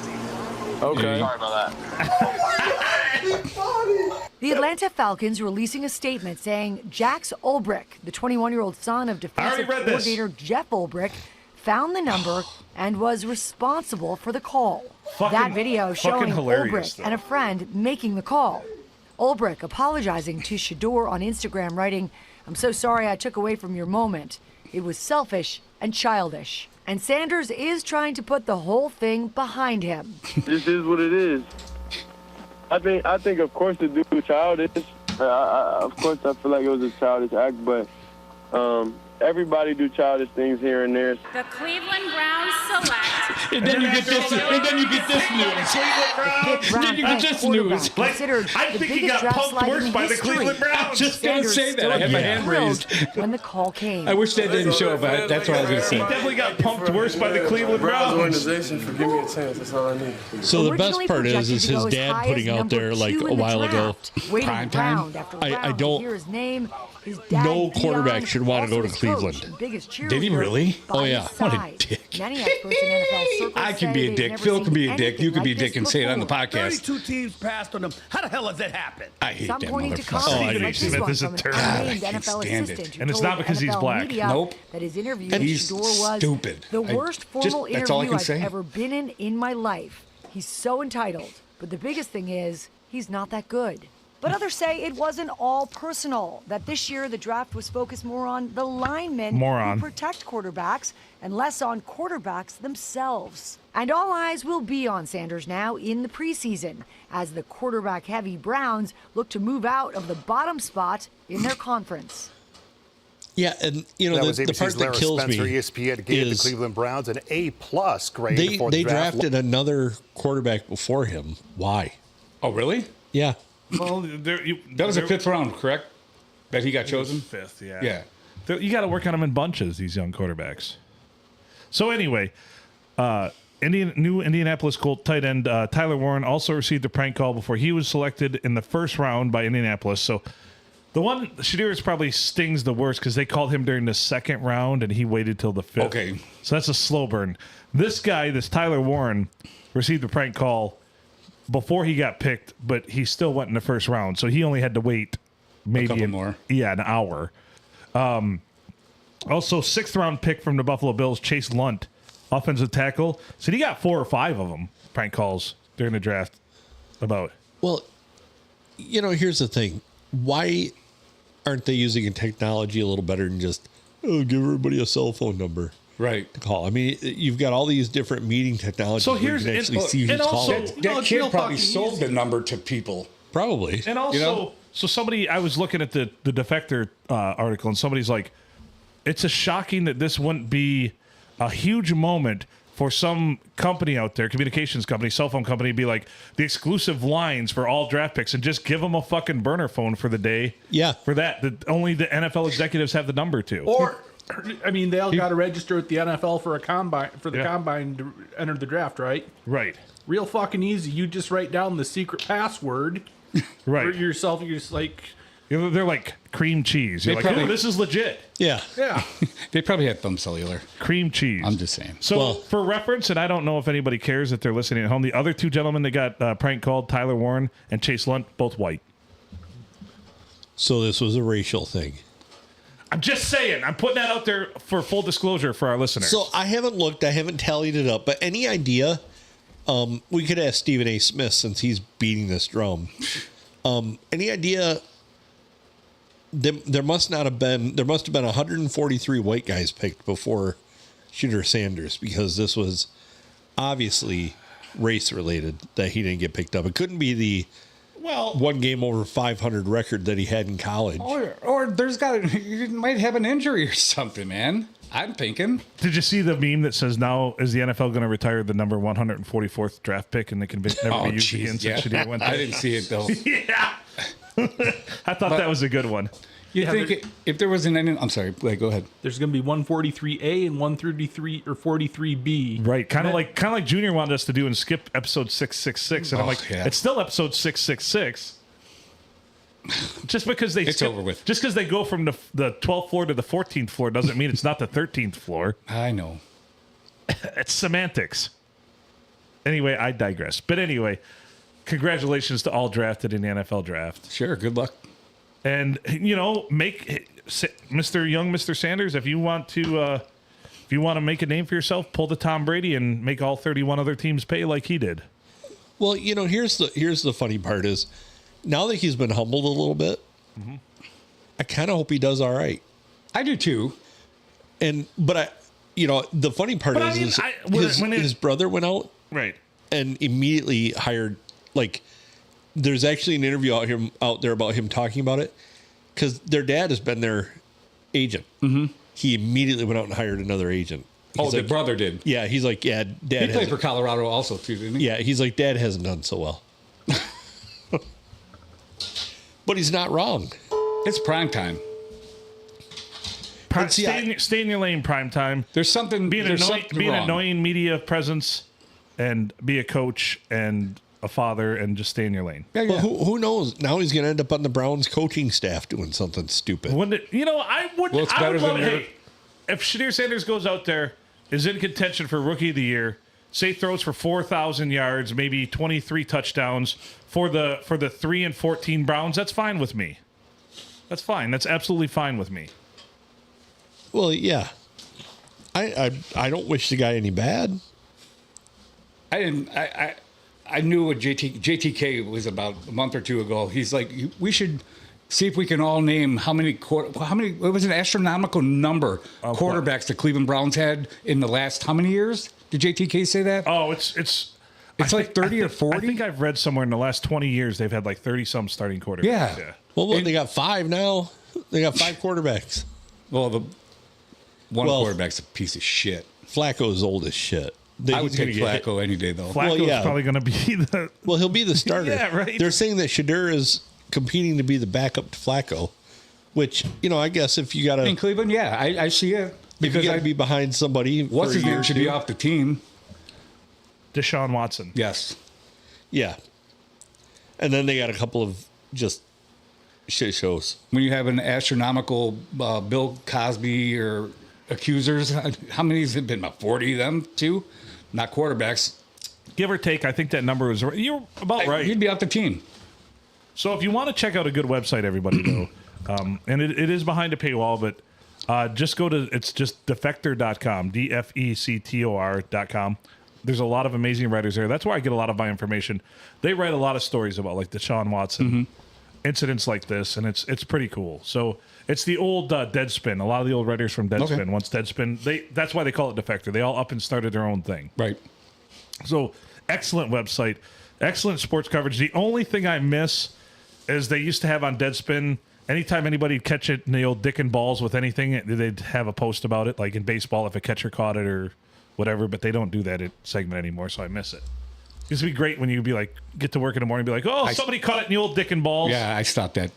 Okay. Sorry about that. The Atlanta Falcons releasing a statement saying Jax Ulbrich, the 21-year-old son of defensive coordinator Jeff Ulbrich, found the number and was responsible for the call. That video showing Ulbrich and a friend making the call. Ulbrich apologizing to Shedeur on Instagram, writing, "I'm so sorry I took away from your moment. It was selfish and childish." And Sanders is trying to put the whole thing behind him. This is what it is. I think of course the dude was childish. Of course I feel like it was a childish act, but everybody do childish things here and there. The Cleveland Browns select. And then you get this. And then you get this news. And then you get this news. I think he got punked worse by the Cleveland Browns. I was just going to say that. I had my hand raised. When the call came. I wish that didn't show up, but that's what I was going to say. He definitely got punked worse by the Cleveland Browns. Organization for giving me a chance. That's all I need. So the best part is his dad putting out there like a while ago. Prime time. I don't. Hear his name. His dad, No quarterback should want to go to Cleveland. Did he really? Oh yeah. What a dick. Many experts in NFL circles I can be a dick. Phil can be a dick. You can be a dick and say it on the podcast. 32 teams passed on him. How the hell has that happened? I hate Some that pointing to motherfucker. comments like Smith one is a from an turd. unnamed I can't NFL stand assistant it. who And it's told not because he's NFL black. media Nope. that his interview And with he's Shedeur was stupid. the worst formal that's all I interview can I've say. ever been in my life. He's so entitled. But the biggest thing is, he's not that good. But others say it wasn't all personal, that this year the draft was focused more on the linemen who protect quarterbacks and less on quarterbacks themselves. And all eyes will be on Sanders now in the preseason as the quarterback-heavy Browns look to move out of the bottom spot in their conference. Yeah, and you know That was the ABC's part that Lara kills Spencer, me ESPN gave the is Cleveland Browns an A+ grade before the they draft. drafted another quarterback before him. Why? Oh, really? Yeah. Well, that was a fifth round, correct? That he got chosen? Fifth, yeah. Yeah. You got to work on them in bunches, these young quarterbacks. So anyway, new Indianapolis Colt tight end Tyler Warren also received a prank call before he was selected in the first round by Indianapolis. So the one Shedeur probably stings the worst because they called him during the second round and he waited till the fifth. Okay. So that's a slow burn. This guy, this Tyler Warren, received a prank call before he got picked, but he still went in the first round. So he only had to wait maybe an hour. Also, sixth round pick from the Buffalo Bills, Chase Lunt, offensive tackle. So he got 4 or 5 of them prank calls during the draft about. Well, you know, here's the thing. Why aren't they using technology a little better than just give everybody a cell phone number? Right. To call. I mean, you've got all these different meeting technologies. So where you here's can actually see who's calling. That kid probably sold the number to people. Probably. And also, so somebody, I was looking at the Defector article, and somebody's like, it's a shocking that this wouldn't be a huge moment for some company out there, communications company, cell phone company, be like the exclusive lines for all draft picks and just give them a fucking burner phone for the day. Yeah. For that only the NFL executives have the number to. Or, I mean, they all got to register at the NFL for a combine combine to enter the draft, right? Right. Real fucking easy. You just write down the secret password. Right. For yourself. You're just like. They're like cream cheese. You're like, oh, this is legit. Yeah. Yeah. They probably had thumb cellular. Cream cheese. I'm just saying. So for reference, and I don't know if anybody cares that they're listening at home, the other two gentlemen that got prank called, Tyler Warren and Chase Lunt, both white. So this was a racial thing. I'm just saying. I'm putting that out there for full disclosure for our listeners. So I haven't looked. I haven't tallied it up. But any idea? We could ask Stephen A. Smith since he's beating this drum. Any idea? There must have been 143 white guys picked before Shedeur Sanders, because this was obviously race related that he didn't get picked up. It couldn't be the one game over 500 record that he had in college. Or you might have an injury or something, man. I'm thinking. Did you see the meme that says now is the NFL going to retire the number 144th draft pick and they can never be used again since Shedeur went there? I didn't see it though. Yeah. I thought that was a good one. You think if there was an ending, I'm sorry, go ahead. There's going to be 143A and 133 or 43B. Right, kind of like Junior wanted us to do and skip episode 666, and I'm like, it's still episode 666. Just because it's over with. Just because they go from the 12th floor to the 14th floor doesn't mean it's not the 13th floor. I know. It's semantics. Anyway, I digress. But anyway, congratulations to all drafted in the NFL draft. Sure, good luck. And make Mr. Sanders, if you want to make a name for yourself, pull the Tom Brady and make all 31 other teams pay like he did. Well, here's the funny part is, now that he's been humbled a little bit, I kind of hope he does all right. I do too. But the funny part is his brother went out, right, and immediately hired, like, there's actually an interview out there about him talking about it, because their dad has been their agent. Mm-hmm. He immediately went out and hired another agent. The brother did. Yeah, he's like, Dad. He played for Colorado also too, didn't he? Yeah, he's like, Dad hasn't done so well. But he's not wrong. It's prime time. Stay in your lane, prime time. There's something. Be an annoying media presence, and be a coach and a father, and just stay in your lane. Yeah. Well, who knows? Now he's going to end up on the Browns coaching staff doing something stupid. I would. Well, it's better than if Shedeur Sanders goes out there, is in contention for Rookie of the Year, say throws for 4,000 yards, maybe 23 touchdowns for the 3-14 Browns, that's fine with me. That's fine. That's absolutely fine with me. Well, yeah. I don't wish the guy any bad. I knew what JTK was about a month or two ago. He's like, we should see if we can all name how many. It was an astronomical number quarterbacks the Cleveland Browns had in the last how many years? Did JTK say that? Oh, it's like 30 or 40. I think I've read somewhere in the last 20 years they've had like 30 some starting quarterbacks. Yeah. Well, they got 5 now. They got 5 quarterbacks. Well, quarterback's a piece of shit. Flacco's old as shit. I would take Flacco any day, though. Flacco's probably going to be the... Well, he'll be the starter. Yeah, right. They're saying that Shedeur is competing to be the backup to Flacco, which, I guess if you got to... In Cleveland, yeah, I see it. Because you got to be behind somebody. What's his name should be off the team? Deshaun Watson. Yes. Yeah. And then they got a couple of just shit shows. When you have an astronomical Bill Cosby or accusers, how many has it been? About 40 of them, too? Not quarterbacks. Give or take, I think that number is... You're about right. You'd be off the team. So if you want to check out a good website, everybody, though, and it is behind a paywall, but just go to... It's just defector.com, defector.com. There's a lot of amazing writers there. That's where I get a lot of my information. They write a lot of stories about, like, Deshaun Watson, incidents like this, and it's pretty cool. So it's the old Deadspin. A lot of the old writers from Deadspin. Once Deadspin, that's why they call it Defector. They all up and started their own thing. Right. So excellent website, excellent sports coverage. The only thing I miss is they used to have on Deadspin, anytime anybody catch it in the old dick and balls with anything, they'd have a post about it, like in baseball if a catcher caught it or whatever, but they don't do that segment anymore, so I miss it. It used to be great when you'd be like, get to work in the morning and be like, somebody caught it in the old dick and balls. Yeah, I stopped that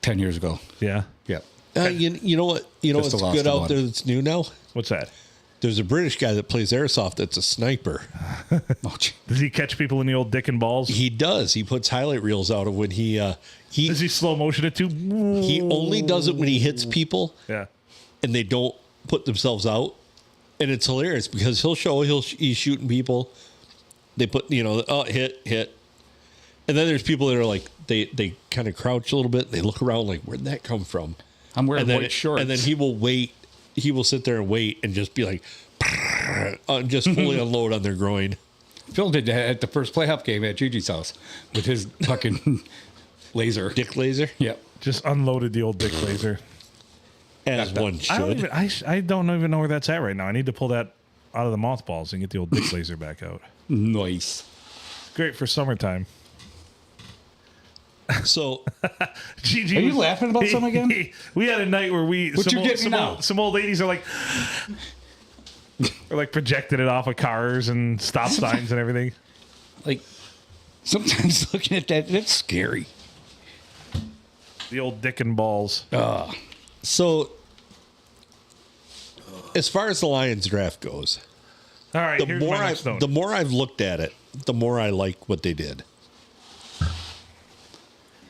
10 years ago. Yeah? Yeah. You know what? What's good out there that's new now? What's that? There's a British guy that plays airsoft that's a sniper. Does he catch people in the old dick and balls? He does. He puts highlight reels out of when he does he slow motion it too? He only does it when he hits people. Yeah. And they don't put themselves out. And it's hilarious because he's shooting people. They put, hit. And then there's people that are like, they kind of crouch a little bit. They look around like, where'd that come from? I'm wearing white shorts. And then he will wait. He will sit there and wait and just be like, just fully unload on their groin. Phil did that at the first playoff game at Gigi's house with his fucking laser. Dick laser? Yep. Just unloaded the old dick laser. As one should. I don't even know where that's at right now. I need to pull that out of the mothballs and get the old dick laser back out. Nice. Great for summertime. So, Gigi, are you laughing about something again? We had a night where some old ladies are like, or like projected it off of cars and stop signs and everything. Like, sometimes looking at that, it's scary. The old dick and balls. So, as far as the Lions draft goes, all right. The more I've looked at it, the more I like what they did.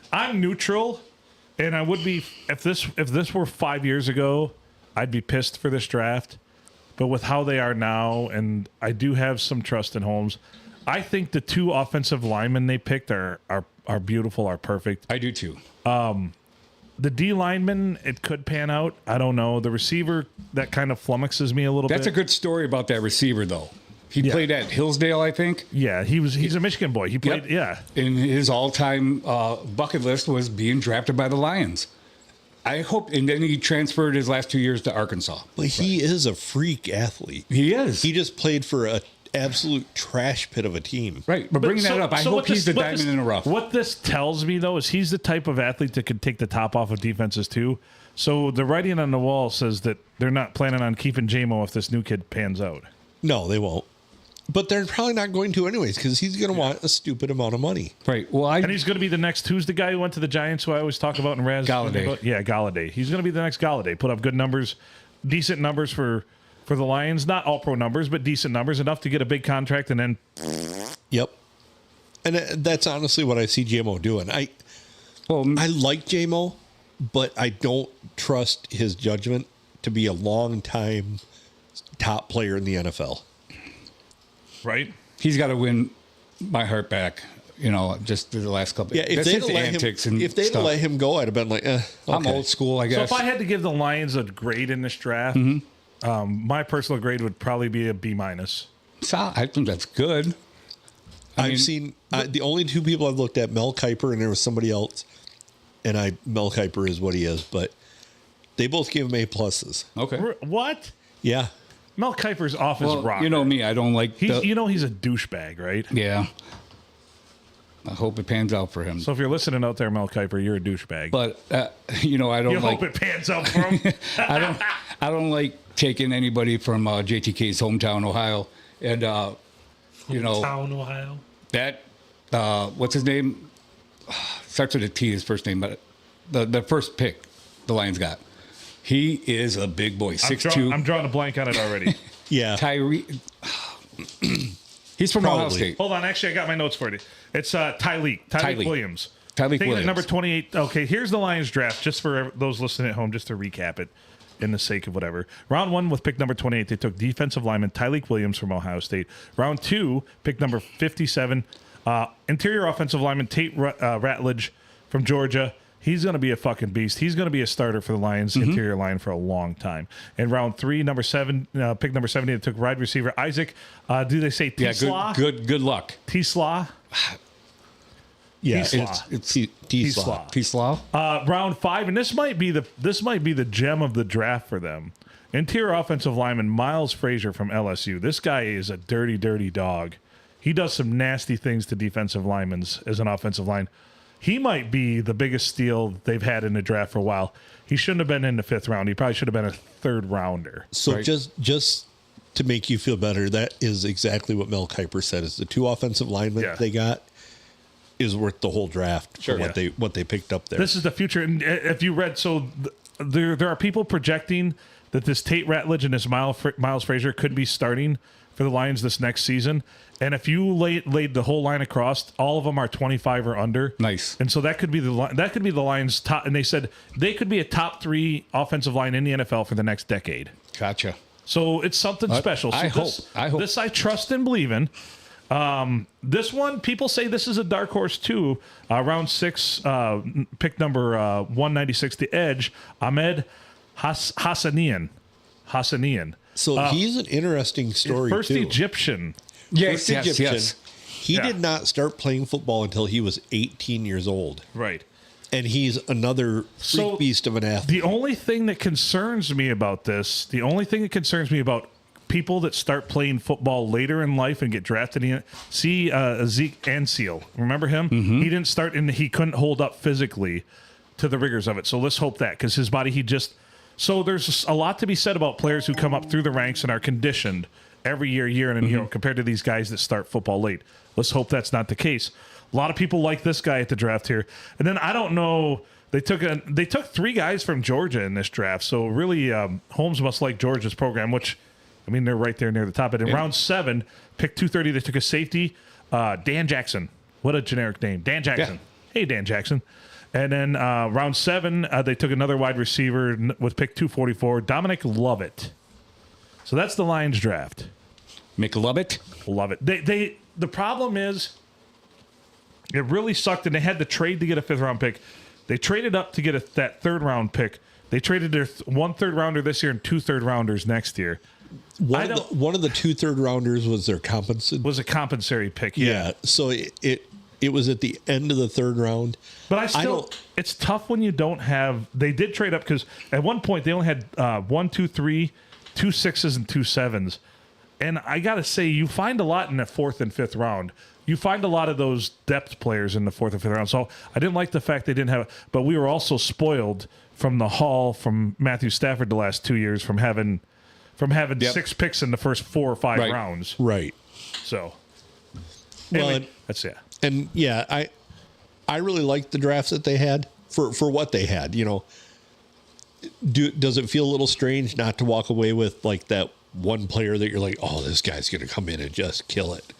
I'm neutral, and I would be if this were 5 years ago, I'd be pissed for this draft. But with how they are now, and I do have some trust in Holmes, I think the 2 offensive linemen they picked are beautiful, are perfect. I do too. The D lineman, it could pan out. I don't know. The receiver, that kind of flummoxes me a little bit. That's a good story about that receiver, though. He played at Hillsdale, I think. Yeah, he's a Michigan boy. He played, And his all-time bucket list was being drafted by the Lions. I hope, and then he transferred his last 2 years to Arkansas. But he is a freak athlete. He is. He just played for an absolute trash pit of a team. Right, but bringing that up, I hope he's the diamond in the rough. What this tells me, though, is he's the type of athlete that could take the top off of defenses, too. So the writing on the wall says that they're not planning on keeping J-Mo if this new kid pans out. No, they won't. But they're probably not going to anyways because he's going to want a stupid amount of money. Right. Well, and he's going to be the next. Who's the guy who went to the Giants who I always talk about in Raz? Galladay. Yeah, Galladay. He's going to be the next Galladay. Put up good numbers, decent numbers for the Lions. Not all pro numbers, but decent numbers enough to get a big contract and then. Yep. And that's honestly what I see JMO doing. I like JMO, but I don't trust his judgment to be a long-time top player in the NFL. Right? He's got to win my heart back, just the last couple. Yeah, if they'd let him go, I'd have been like, okay. I'm old school, I guess. So if I had to give the Lions a grade in this draft, my personal grade would probably be a B-. So I think that's good. I've seen the only 2 people I've looked at, Mel Kiper, and there was somebody else, and Mel Kiper is what he is, but they both gave him A+. Okay. What? Yeah. Mel Kiper's off his rocker. You know me, I don't like. He's a douchebag, right? Yeah. I hope it pans out for him. So if you're listening out there, Mel Kiper, you're a douchebag. But I don't. You hope it pans out for him. I don't like taking anybody from JTK's hometown, Ohio, and Hometown, Ohio. That what's his name? Starts with a T. His first name, but the first pick the Lions got. He is a big boy, 6'2". I'm drawing a blank on it already. Yeah. Tyree. He's from Ohio State. Hold on. Actually, I got my notes for you. It's Tyleek Williams. Tyleek Williams. Number 28. Okay, here's the Lions draft, just for those listening at home, just to recap it in the sake of whatever. Round 1 with pick number 28, they took defensive lineman Tyleek Williams from Ohio State. Round 2, pick number 57, interior offensive lineman Tate Ratledge from Georgia. He's going to be a fucking beast. He's going to be a starter for the Lions interior line for a long time. In round 3, number 7, pick number 70, they took wide receiver Isaac. Do they say T-Slaw? Yeah, good luck. T-Slaw? Yeah, it's T-Slaw. T-Slaw. Round 5, and this might be the gem of the draft for them. Interior offensive lineman Miles Frazier from LSU. This guy is a dirty, dirty dog. He does some nasty things to defensive linemen as an offensive line. He might be the biggest steal they've had in the draft for a while. He shouldn't have been in the 5th round. He probably should have been a 3rd rounder. So right? just to make you feel better, that is exactly what Mel Kiper said. Is the 2 offensive linemen they got is worth the whole draft for what they picked up there. This is the future. And if you read, there are people projecting that this Tate Ratledge and this Miles Frazier could be starting for the Lions this next season. And if you laid the whole line across, all of them are 25 or under. Nice. And so that could be the Lions' top. And they said they could be a top 3 offensive line in the NFL for the next decade. Gotcha. So it's something special. So I hope. This I trust and believe in. This one, people say this is a dark horse too. Round 6, pick number 196, the edge, Ahmed Hassanian. So he's an interesting story, First too. Egyptian. Yes. He Yeah. did not start playing football until he was 18 years old. Right. And he's another freak beast of an athlete. The only thing that concerns me about people that start playing football later in life and get drafted in, see Zeke Anseal. Remember him? Mm-hmm. He didn't start and he couldn't hold up physically to the rigors of it. So let's hope that, because his body, so there's a lot to be said about players who come up through the ranks and are conditioned every year in and year out, compared to these guys that start football late. Let's hope that's not the case. A lot of people like this guy at the draft here. And then I don't know, they took 3 guys from Georgia in this draft. So really, Holmes must like Georgia's program, which, I mean, they're right there near the top. But in round 7, pick 230, they took a safety, Dan Jackson. What a generic name. Dan Jackson. Yeah. Hey, Dan Jackson. And then round 7, they took another wide receiver with pick 244, Dominic Lovett. So that's the Lions draft. McLovett? Love it. The problem is, it really sucked, and they had to trade to get a 5th-round pick. They traded up to get that 3rd-round pick. They traded their 1 3rd-rounder this year and 2 3rd-rounders next year. One of the 2 3rd-rounders was their compensatory. Was a compensatory pick. Yeah. So it was at the end of the 3rd round. But it's tough when you don't have. They did trade up because at one point they only had 1, 2, 3, 2 6s and 2 7s. And I got to say, you find a lot in the 4th and 5th round. You find a lot of those depth players in the 4th and 5th round. So I didn't like the fact they didn't have. But we were also spoiled from the haul from Matthew Stafford the last 2 years from having 6 picks in the first 4 or 5 rounds. Right. So. Well, anyway, that's And yeah, I really liked the drafts that they had for what they had. You know, does it feel a little strange not to walk away with like that one player that you're like, oh, this guy's going to come in and just kill it?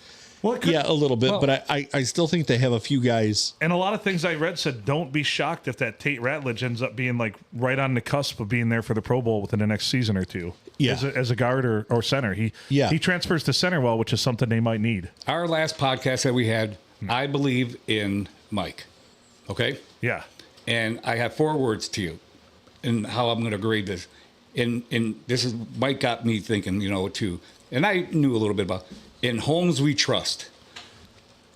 Well, yeah, a little bit, but I still think they have a few guys. And a lot of things I read said, don't be shocked if that Tate Ratledge ends up being like right on the cusp of being there for the Pro Bowl within the next season or two. Yeah. As a guard or center. He transfers to center well, which is something they might need. Our last podcast that we had, I believe in Mike. Okay? Yeah. And I have 4 words to you and how I'm going to grade this. And this is, Mike got me thinking, too. And I knew a little bit about, in Holmes we trust.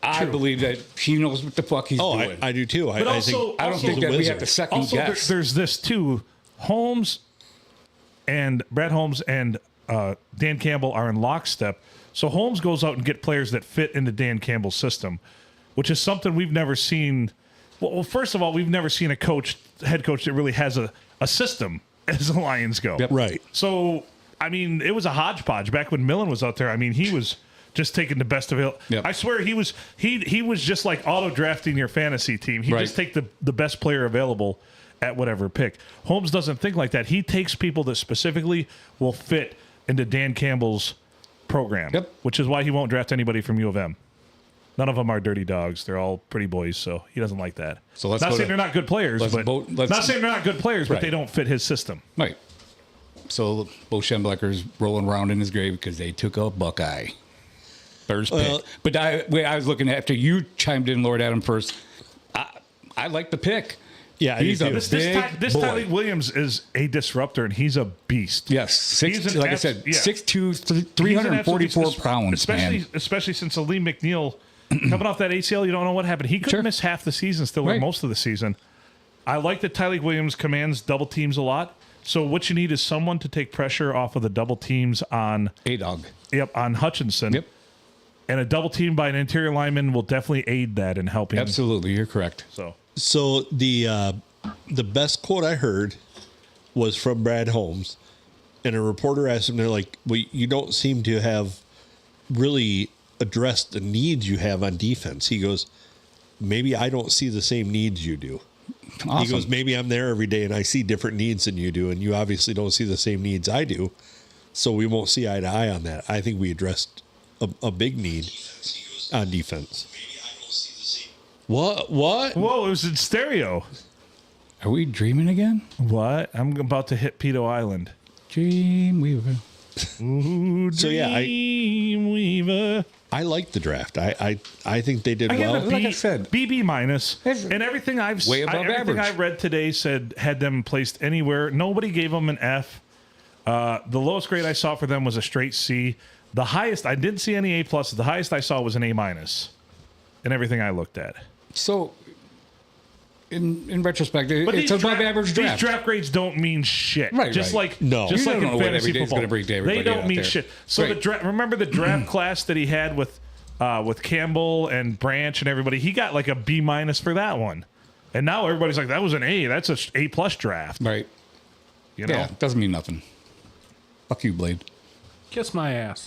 I believe that he knows what the fuck he's doing. I do too. But I don't think that we have to second guess. There's this too. Holmes and Brad Holmes and Dan Campbell are in lockstep. So Holmes goes out and get players that fit into Dan Campbell's system, which is something we've never seen. Well, first of all, we've never seen a head coach that really has a system as the Lions go. Yep. Right. So, I mean, it was a hodgepodge back when Millen was out there. I mean, he was just taking the best of it. Yep. I swear he was just like auto drafting your fantasy team. He just take the best player available at whatever pick. Holmes doesn't think like that. He takes people that specifically will fit into Dan Campbell's program, which is why he won't draft anybody from U of M. None of them are dirty dogs. They're all pretty boys, so he doesn't like that. So let's not saying they're not good players, but they don't fit his system. Right. So Bo Schembechler's rolling around in his grave because they took a Buckeye. First pick. But I was looking after you chimed in, Lord Adam, first. I like the pick. Yeah, he's a this boy. Tyleik Williams is a disruptor, and he's a beast. Yes, like I said, 6'2", 344 pounds, especially since Aleem McNeil coming off that ACL. You don't know what happened. He could miss half the season still, or most of the season. I like that Tyleik Williams commands double teams a lot. So what you need is someone to take pressure off of the double teams on A-Dog. Yep, on Hutchinson. Yep. And a double team by an interior lineman will definitely aid that in helping. Absolutely, you're correct. So the best quote I heard was from Brad Holmes, and a reporter asked him, they're like, well, you don't seem to have really addressed the needs you have on defense. He goes, maybe I don't see the same needs you do. Awesome. He goes, maybe I'm there every day and I see different needs than you do, and you obviously don't see the same needs I do, so we won't see eye to eye on that. I think we addressed a big need on defense. What? Whoa, it was in stereo. Are we dreaming again? What? I'm about to hit Pedo Island. Dreamweaver. Ooh, So yeah, Dreamweaver. believer. I like the draft. I think they did well. Like I said, B minus, and everything everything I read today had them placed anywhere. Nobody gave them an F. The lowest grade I saw for them was a straight C. The highest I didn't see any A pluses. The highest I saw was an A minus, in everything I looked at. So, in retrospect, it's above average draft. These draft grades don't mean shit. Right. Just like you like don't in know what fantasy every day's football, gonna bring to everybody they don't out mean there. shit. So Right. remember the draft class that he had with Campbell and Branch and everybody. He got like a B minus for that one, and now everybody's like, that was an A. That's a A plus draft. Right. You know, Yeah, doesn't mean nothing. Fuck you, Blade. Kiss my ass.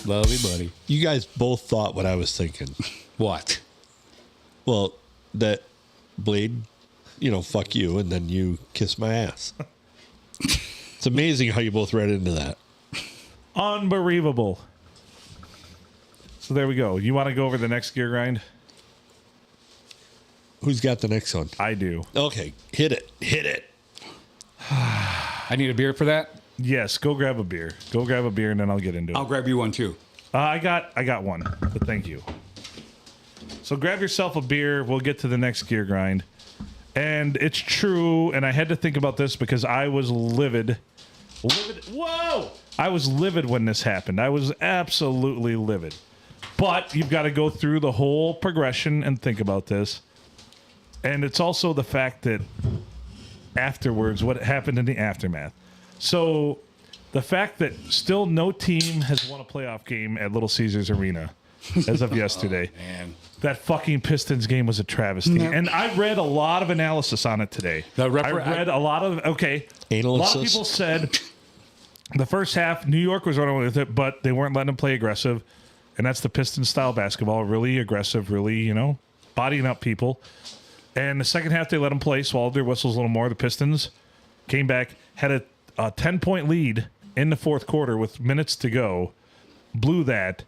Lovely buddy. You guys both thought what I was thinking. What? Well, that Blade, fuck you, and then you kiss my ass. It's amazing how you both read into that. Unbelievable. So there we go. You want to go over the next gear grind? Who's got the next one? I do. Okay, hit it. I need a beer for that. Yes, go grab a beer. Go grab a beer, and then I'll get into it. I'll grab you one too. I got one, but thank you. So grab yourself a beer. We'll get to the next gear grind. And it's true, and I had to think about this because I was livid. Whoa! I was livid when this happened. I was absolutely livid. But you've got to go through the whole progression and think about this. And it's also the fact that afterwards, what happened in the aftermath. So the fact that still no team has won a playoff game at Little Caesars Arena as of yesterday. Oh, man. That fucking Pistons game was a travesty. No. And I read a lot of analysis on it today. A lot of analysis. A lot of people said the first half, New York was running with it, but they weren't letting them play aggressive. And that's the Pistons style basketball. Really aggressive, really, bodying up people. And the second half, they let them play, swallowed their whistles a little more. The Pistons came back, had a 10-point lead in the fourth quarter with minutes to go, blew that.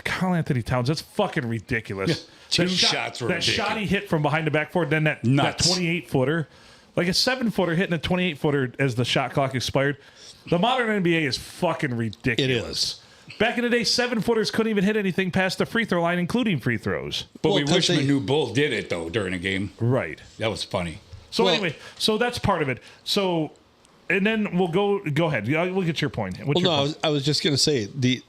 Karl Anthony Towns, that's fucking ridiculous. Two shots were ridiculous. That shot he hit from behind the backboard, then that 28-footer. Like a 7-footer hitting a 28-footer as the shot clock expired. The modern NBA is fucking ridiculous. It is. Back in the day, 7-footers couldn't even hit anything past the free throw line, including free throws. But we wish Manu Bull did it, though, during a game. Right. That was funny. So anyway, so that's part of it. So, and then we'll go ahead. We'll get your point. I was just going to say, the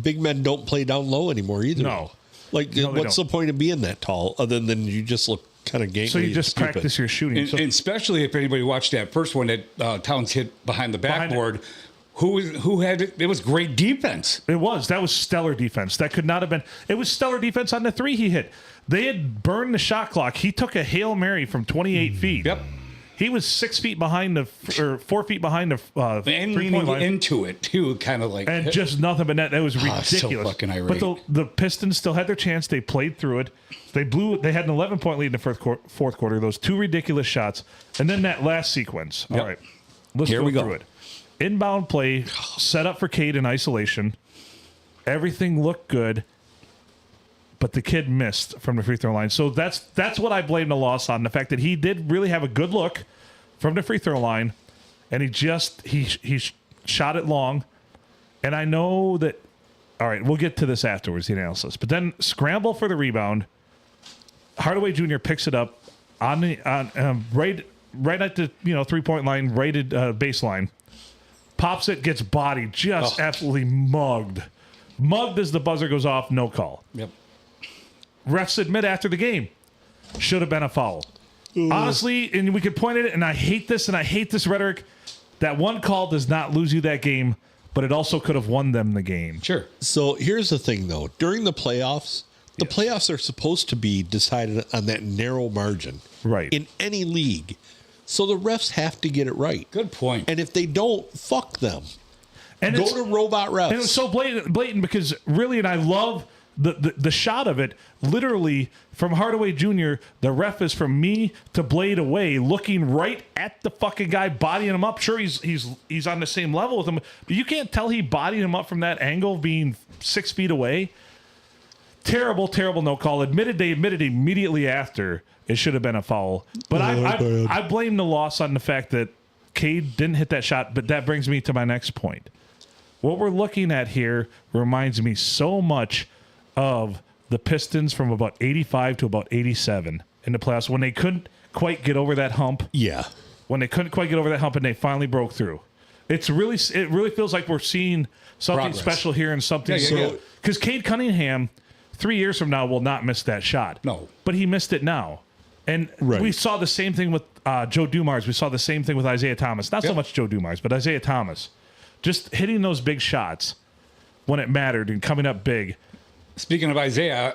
big men don't play down low anymore either. No. What's the point of being that tall other than you just look kind of gangly? So you just stupid. practice your shooting. And especially if anybody watched that first one that Towns hit behind the backboard. Who had it? It was great defense. It was. That was stellar defense. That could not have been. It was stellar defense on the three he hit. They had burned the shot clock. He took a Hail Mary from 28 feet. Yep. He was 6 feet behind or 4 feet behind the and 3-point leaning line. into it too, kind of like And just nothing but net. That was ridiculous. So fucking irate. But the Pistons still had their chance. They played through it. They had an 11-point lead in the fourth quarter. Those two ridiculous shots, and then that last sequence. All right, let's go through it. Inbound play, set up for Cade in isolation. Everything looked good, but the kid missed from the free throw line. So that's what I blame the loss on. The fact that he did really have a good look from the free throw line, and he shot it long. And I know that. All right, we'll get to this afterwards, the analysis. But then scramble for the rebound. Hardaway Jr. picks it up right at the 3-point line, rated baseline. Pops it, gets bodied, just absolutely mugged. Mugged as the buzzer goes off, no call. Yep. Refs admit after the game, should have been a foul. Honestly, and we could point at it, and I hate this rhetoric, that one call does not lose you that game, but it also could have won them the game. Sure. So here's the thing, though. During the playoffs, the playoffs are supposed to be decided on that narrow margin. Right. In any league. So the refs have to get it right. Good point. And if they don't, fuck them. And go to robot refs. And it was so blatant because really, and I love the shot of it, literally from Hardaway Jr., the ref is from me to Blade away, looking right at the fucking guy, bodying him up. Sure, he's on the same level with him, but you can't tell he bodied him up from that angle, being 6 feet away. Terrible, terrible no call. They admitted immediately after it should have been a foul. But I blame the loss on the fact that Cade didn't hit that shot, but that brings me to my next point. what we're looking at here reminds me so much of the Pistons from about 85 to about 87 in the playoffs when they couldn't quite get over that hump. Yeah. When they couldn't quite get over that hump and they finally broke through. It really feels like we're seeing something special here and something. Because Cade Cunningham, 3 years from now, will not miss that shot. No. But he missed it now. And we saw the same thing with Joe Dumars. We saw the same thing with Isaiah Thomas. Not so much Joe Dumars, but Isaiah Thomas. Just hitting those big shots when it mattered and coming up big. Speaking of Isaiah,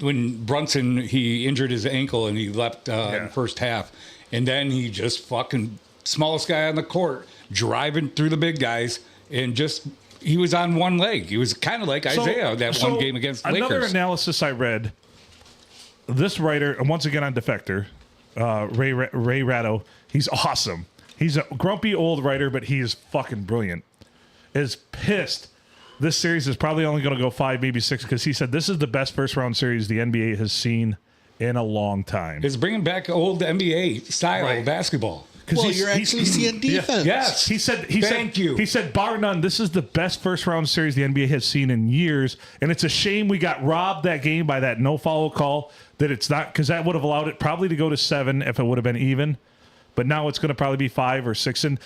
when Brunson, he injured his ankle and he left in the first half. And then he just fucking, smallest guy on the court, driving through the big guys. And just, he was on one leg. He was kind of like Isaiah, one game against the Lakers. Another analysis I read, this writer, and once again on Defector, Ray Ratto, he's awesome. He's a grumpy old writer, but he is fucking brilliant. Is pissed. This series is probably only going to go 5, maybe 6, because he said this is the best first-round series the NBA has seen in a long time. It's bringing back old NBA style basketball. Well, you're actually seeing defense. Yes. He said, bar none, this is the best first-round series the NBA has seen in years, and it's a shame we got robbed that game by that no-foul call, that it's not, because that would have allowed it probably to go to 7 if it would have been even. But now it's going to probably be 5 or 6. And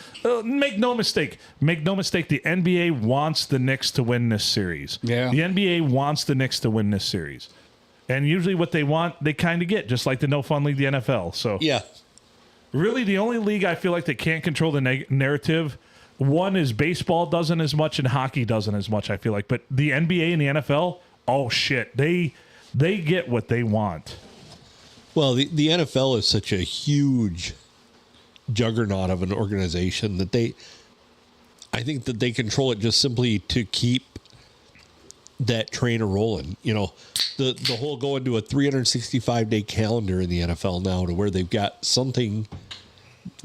make no mistake, the NBA wants the Knicks to win this series. Yeah. The NBA wants the Knicks to win this series. And usually what they want, they kind of get, just like the no-fun league, the NFL. So yeah. Really, the only league I feel like that can't control the narrative, one is baseball doesn't as much and hockey doesn't as much, I feel like. But the NBA and the NFL, oh, shit, they get what they want. Well, the NFL is such a huge juggernaut of an organization that I think that they control it just simply to keep that train a rolling. You know, the whole going to a 365-day calendar in the NFL now, to where they've got something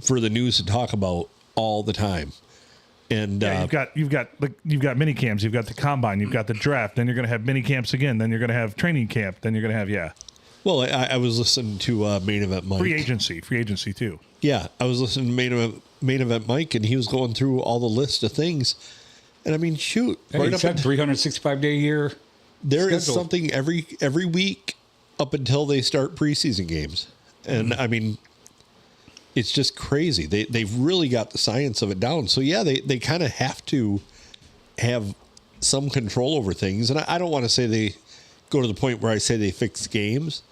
for the news to talk about all the time. And you've got mini camps, you've got the combine, you've got the draft, then you're going to have mini camps again, then you're going to have training camp, then you're going to have Well, I was listening to Main Event Mike. Free agency too. Yeah, I was listening to Main Event Mike, and he was going through all the list of things. And I mean, shoot, right up 365-day year. There is something every week up until they start preseason games, and I mean, it's just crazy. They've really got the science of it down. So yeah, they kind of have to have some control over things, and I don't want to say they go to the point where I say they fix games.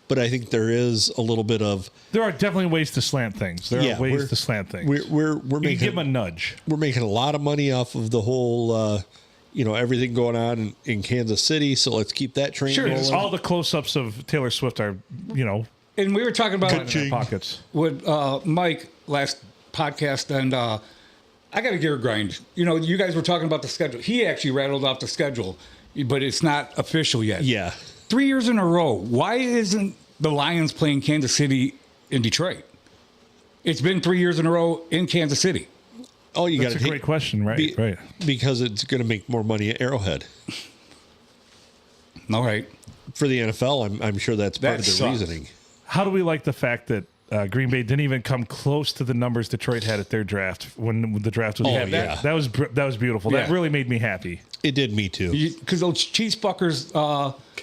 But I think there is a little bit of. There are definitely ways to slant things. There are ways to slant things. We're making, give them a nudge. We're making a lot of money off of the whole, everything going on in Kansas City. So let's keep that train rolling. All the close-ups of Taylor Swift are, And we were talking about in their pockets with Mike last podcast, and I got to gear grind. You guys were talking about the schedule. He actually rattled off the schedule, but it's not official yet. Yeah. 3 years in a row. Why isn't the Lions playing Kansas City in Detroit? It's been 3 years in a row in Kansas City. Oh, That's a great question, right? Right. Because it's going to make more money at Arrowhead. All right. For the NFL, I'm sure that's part of the reasoning. How do we like the fact that Green Bay didn't even come close to the numbers Detroit had at their draft when the draft was? That was beautiful. Yeah. That really made me happy. It did me too. Because those cheese fuckers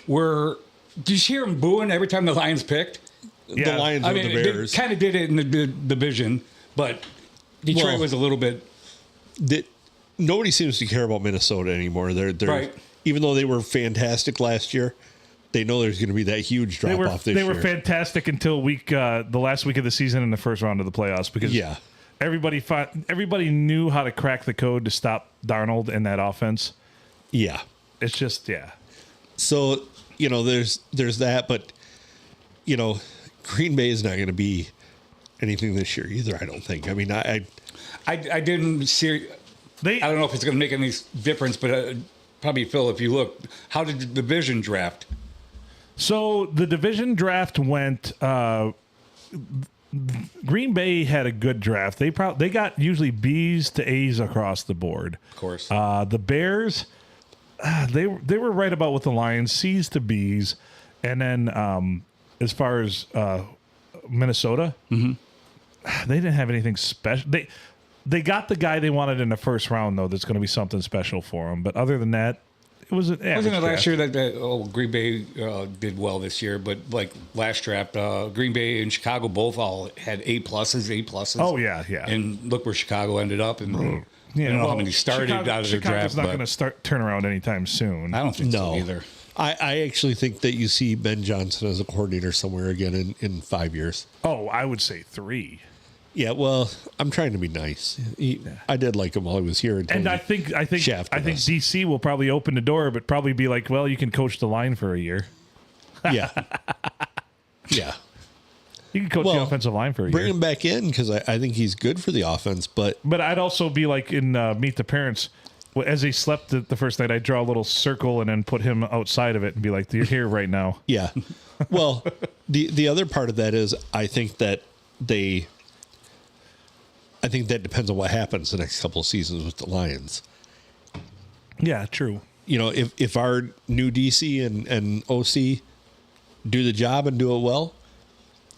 were. Did you hear them booing every time the Lions picked? Yeah. The Lions were the Bears. They kind of did it in the division, but Detroit was a little bit. Nobody seems to care about Minnesota anymore. They're right. Even though they were fantastic last year, they know there's going to be that huge drop off this year. They were fantastic until the last week of the season in the first round of the playoffs, because everybody knew how to crack the code to stop Darnold in that offense. Yeah. It's just So, there's that, but Green Bay is not going to be anything this year either, I don't think. I mean, I didn't see. I don't know if it's going to make any difference, but probably, Phil, if you look, how did the division draft? So the division draft went. Green Bay had a good draft. They got usually B's to A's across the board. Of course. The Bears, they were right about with the Lions, C's to B's, and then as far as Minnesota, they didn't have anything special. They got the guy they wanted in the first round, though. That's going to be something special for them. But other than that, it was an Wasn't it last draft. year that Green Bay did well this year? But like last draft, Green Bay and Chicago both all had A pluses. Oh, yeah. And look where Chicago ended up. And Yeah, I don't know how many started out of their Chicago's draft. not but going to turn around anytime soon. I don't think so either. I actually think that you see Ben Johnson as a coordinator somewhere again in 5 years. Oh, I would say 3. Yeah, well, I'm trying to be nice. I did like him while he was here. And I think DC will probably open the door, but probably be like, well, you can coach the line for a year. Yeah. Yeah. You can coach the offensive line for a bring year. him back in because I think he's good for the offense. But I'd also be like in Meet the Parents. As he slept the first night, I'd draw a little circle and then put him outside of it and be like, you're here right now. Yeah. Well, the other part of that is I think that depends on what happens the next couple of seasons with the Lions. Yeah, true. You know, if our new DC and OC do the job and do it well,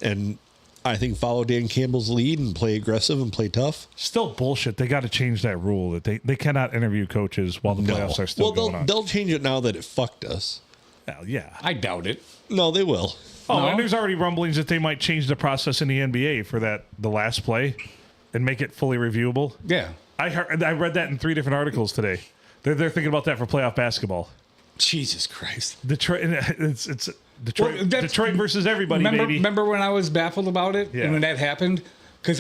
and I think follow Dan Campbell's lead and play aggressive and play tough. Still bullshit. They got to change that rule that they cannot interview coaches while the playoffs are still going on. They'll change it now that it fucked us. Well, yeah. I doubt it. No, they will. Oh, and there's already rumblings that they might change the process in the NBA for the last play and make it fully reviewable. Yeah. I read that in 3 different articles today. They're thinking about that for playoff basketball. Jesus Christ. Detroit, it's Detroit versus everybody, baby. Remember when I was baffled about it and when that happened? Because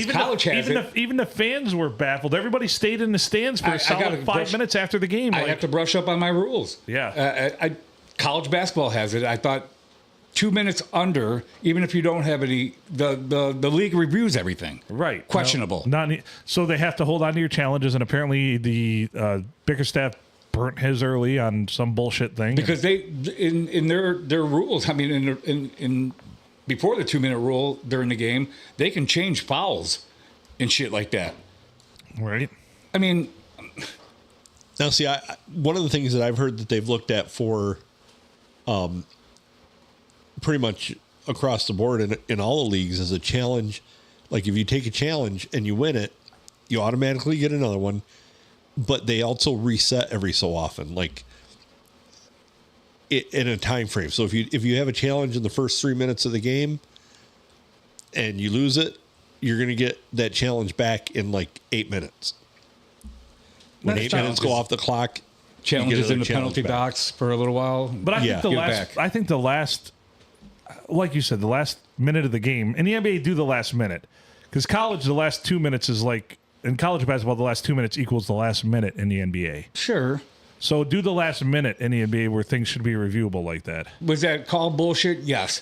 college has it. Even the fans were baffled. Everybody stayed in the stands for a solid 5 minutes after the game. I have to brush up on my rules. Yeah. College basketball has it. I thought 2 minutes under, even if you don't have any, the league reviews everything. Right. Questionable. So they have to hold on to your challenges, and apparently the Bickerstaff burnt his early on some bullshit thing. Because they in their rules, I mean, in before the 2 minute rule during the game, they can change fouls and shit like that. Right. I mean, now see, one of the things that I've heard that they've looked at for, pretty much across the board in all the leagues is a challenge. Like if you take a challenge and you win it, you automatically get another one. But they also reset every so often, like in a time frame. So if you have a challenge in the first 3 minutes of the game and you lose it, you're going to get that challenge back in like 8 minutes. When 8 minutes go off the clock, challenges in the penalty box for a little while. But I think the last, like you said, the last minute of the game, in the NBA do the last minute, because college the last 2 minutes is like. In college basketball, the last 2 minutes equals the last minute in the NBA. Sure. So do the last minute in the NBA where things should be reviewable like that. Was that called bullshit? Yes.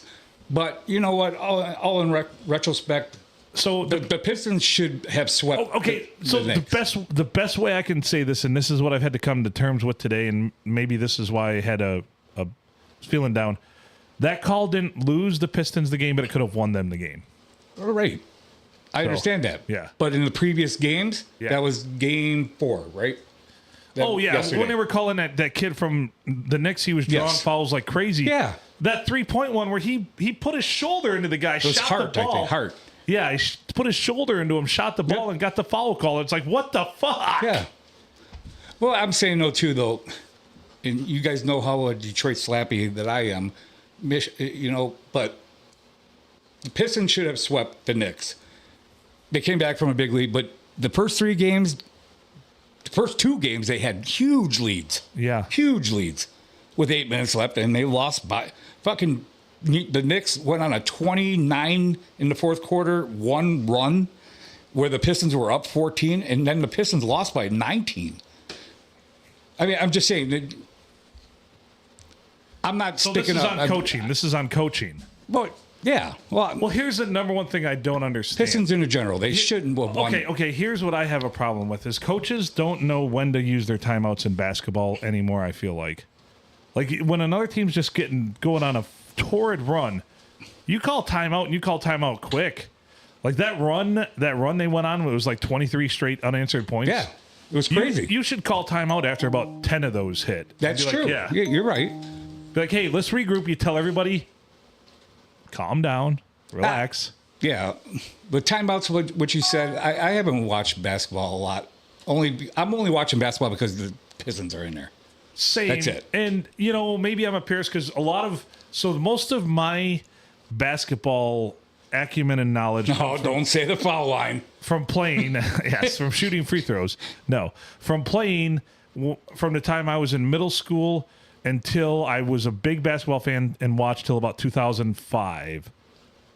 But you know what? All in retrospect, so the Pistons should have swept. The best way I can say this, and this is what I've had to come to terms with today, and maybe this is why I had a feeling down. That call didn't lose the Pistons the game, but it could have won them the game. All right. I understand that. Yeah. But in the previous games, that was game 4, right? Yesterday. When they were calling that kid from the Knicks, he was drawing fouls like crazy. Yeah. That 3-point one where he put his shoulder into the guy, it was shot Hart, the ball. I think. Hart. Yeah, he put his shoulder into him, shot the ball, and got the foul call. It's like, what the fuck? Yeah. Well, I'm saying no, too, though. And you guys know how a Detroit slappy that I am. But the Pistons should have swept the Knicks. They came back from a big lead, but the first 2 games, they had huge leads. Yeah. Huge leads with 8 minutes left, and they lost by fucking. The Knicks went on a 29 in the fourth quarter, 1 run where the Pistons were up 14, and then the Pistons lost by 19. I mean, I'm just saying that I'm not sticking up. This is on coaching. But yeah. Well, here's the number one thing I don't understand. Pistons in general, they shouldn't have won. Okay, here's what I have a problem with is coaches don't know when to use their timeouts in basketball anymore, I feel like. Like when another team's just going on a torrid run, you call timeout and you call timeout quick. Like that run they went on, it was like 23 straight unanswered points. Yeah. It was crazy. You should call timeout after about 10 of those hit. That's true. Yeah, you're right. Be like, hey, let's regroup. You tell everybody, calm down, relax. Yeah, but timeouts. What you said, I haven't watched basketball a lot. I'm only watching basketball because the Pistons are in there. Same. That's it. And maybe I'm a Pierce because most of my basketball acumen and knowledge. No, don't say the foul line. From playing, yes, from shooting free throws. No, from playing from the time I was in middle school until I was a big basketball fan and watched till about 2005.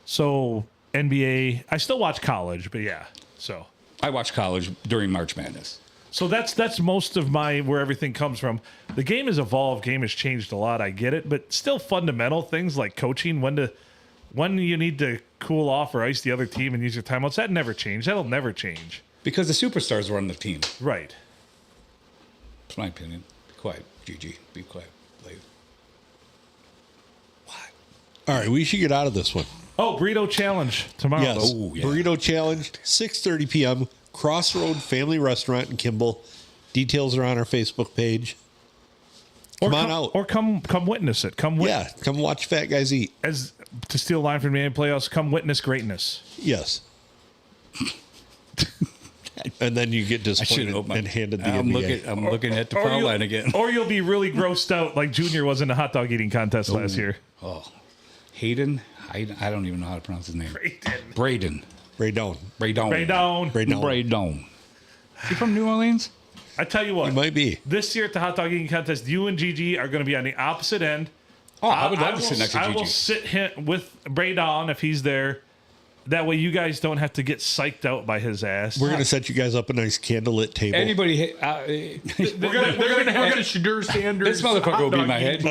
So NBA, I still watch college, but yeah. So I watch college during March Madness. So that's most of where everything comes from. The game has evolved, game has changed a lot. I get it, but still fundamental things like coaching, when you need to cool off or ice the other team and use your timeouts, that never changed. That'll never change. Because the superstars run the team. Right. That's my opinion. Be quiet, Gigi. Be quiet. Leave. What? All right, we should get out of this one. Oh, Burrito Challenge tomorrow. Yes, Oh, yeah. Burrito Challenge, 6:30 p.m., Crossroad Family Restaurant in Kimball. Details are on our Facebook page. Come on out. Or come witness it. Come watch fat guys eat. As to steal a line from the playoffs, come witness greatness. Yes. And then you get disappointed and handed the NBA. I'm looking at the foul line again. Or you'll be really grossed out like Junior was in the hot dog eating contest last year. Oh, Hayden? I don't even know how to pronounce his name. Braden. Braydon. You from New Orleans? I tell you what. He might be. This year at the hot dog eating contest, you and Gigi are going to be on the opposite end. Oh, I would love to sit next to Gigi. I will sit with Braydon if he's there. That way you guys don't have to get psyched out by his ass. We're going to set you guys up a nice candlelit table. Anybody... we're gonna have a Shadur Sanders. This motherfucker will be in my head.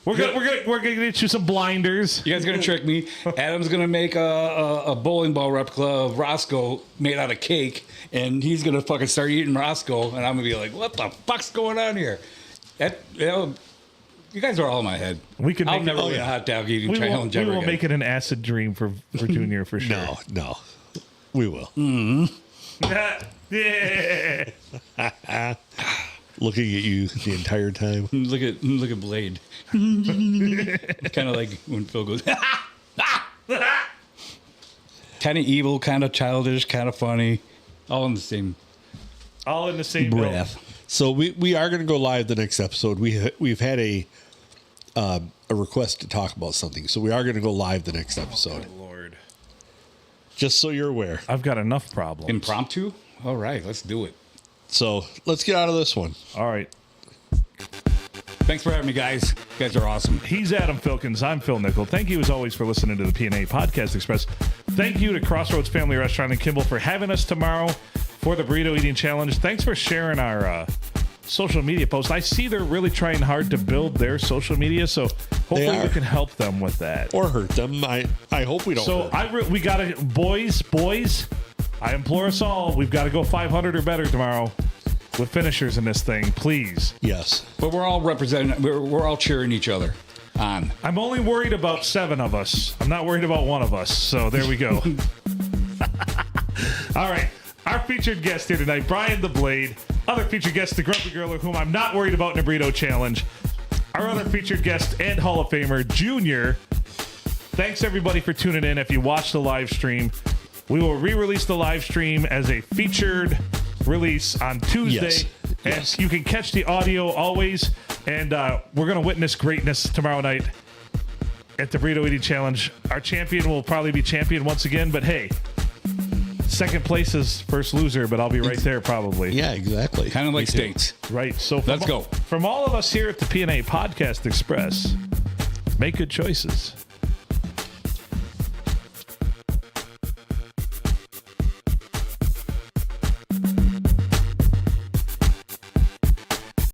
We're gonna get you some blinders. You guys are gonna trick me. Adam's gonna make a bowling ball replica of Roscoe made out of cake, and he's gonna fucking start eating Roscoe, and I'm gonna be like, "What the fuck's going on here?" You guys are all in my head. I'll never win a hot dog eating challenge ever We will again. make it an acid dream for Junior for sure. No, we will. Yeah. Looking at you the entire time. Look at Blade. Kind of like when Phil goes. Kind of evil, kind of childish, kind of funny, all in the same breath. So we are going to go live the next episode. We've had a request to talk about something, so we are going to go live the next episode. Oh, Lord. Just so you're aware. I've got enough problems. Impromptu? All right, let's do it. So let's get out of this one. All right. Thanks for having me, guys. You guys are awesome. He's Adam Filkins. I'm Phil Nickel. Thank you, as always, for listening to the P&A Podcast Express. Thank you to Crossroads Family Restaurant in Kimball for having us tomorrow for the Burrito Eating Challenge. Thanks for sharing our social media post. I see they're really trying hard to build their social media, so hopefully we can help them with that. Or hurt them. I hope we don't hurt. We got to, boys, I implore us all, we've got to go 500 or better tomorrow with finishers in this thing, please. Yes. But we're all representing, we're all cheering each other on. I'm only worried about 7 of us. I'm not worried about 1 of us, so there we go. All right. Our featured guest here tonight, Brian the Blade. Other featured guest, the Grumpy Girl, whom I'm not worried about in the Burrito Challenge. Our other featured guest and Hall of Famer, Junior. Thanks, everybody, for tuning in. If you watched the live stream, we will re-release the live stream as a featured release on Tuesday. Yes. And you can catch the audio always. And we're going to witness greatness tomorrow night at the Burrito Eating Challenge. Our champion will probably be champion once again, but hey, second place is first loser, but I'll be right there probably. Yeah, exactly. Kind of like states. Right. So let's go. From all of us here at the P&A Podcast Express, make good choices.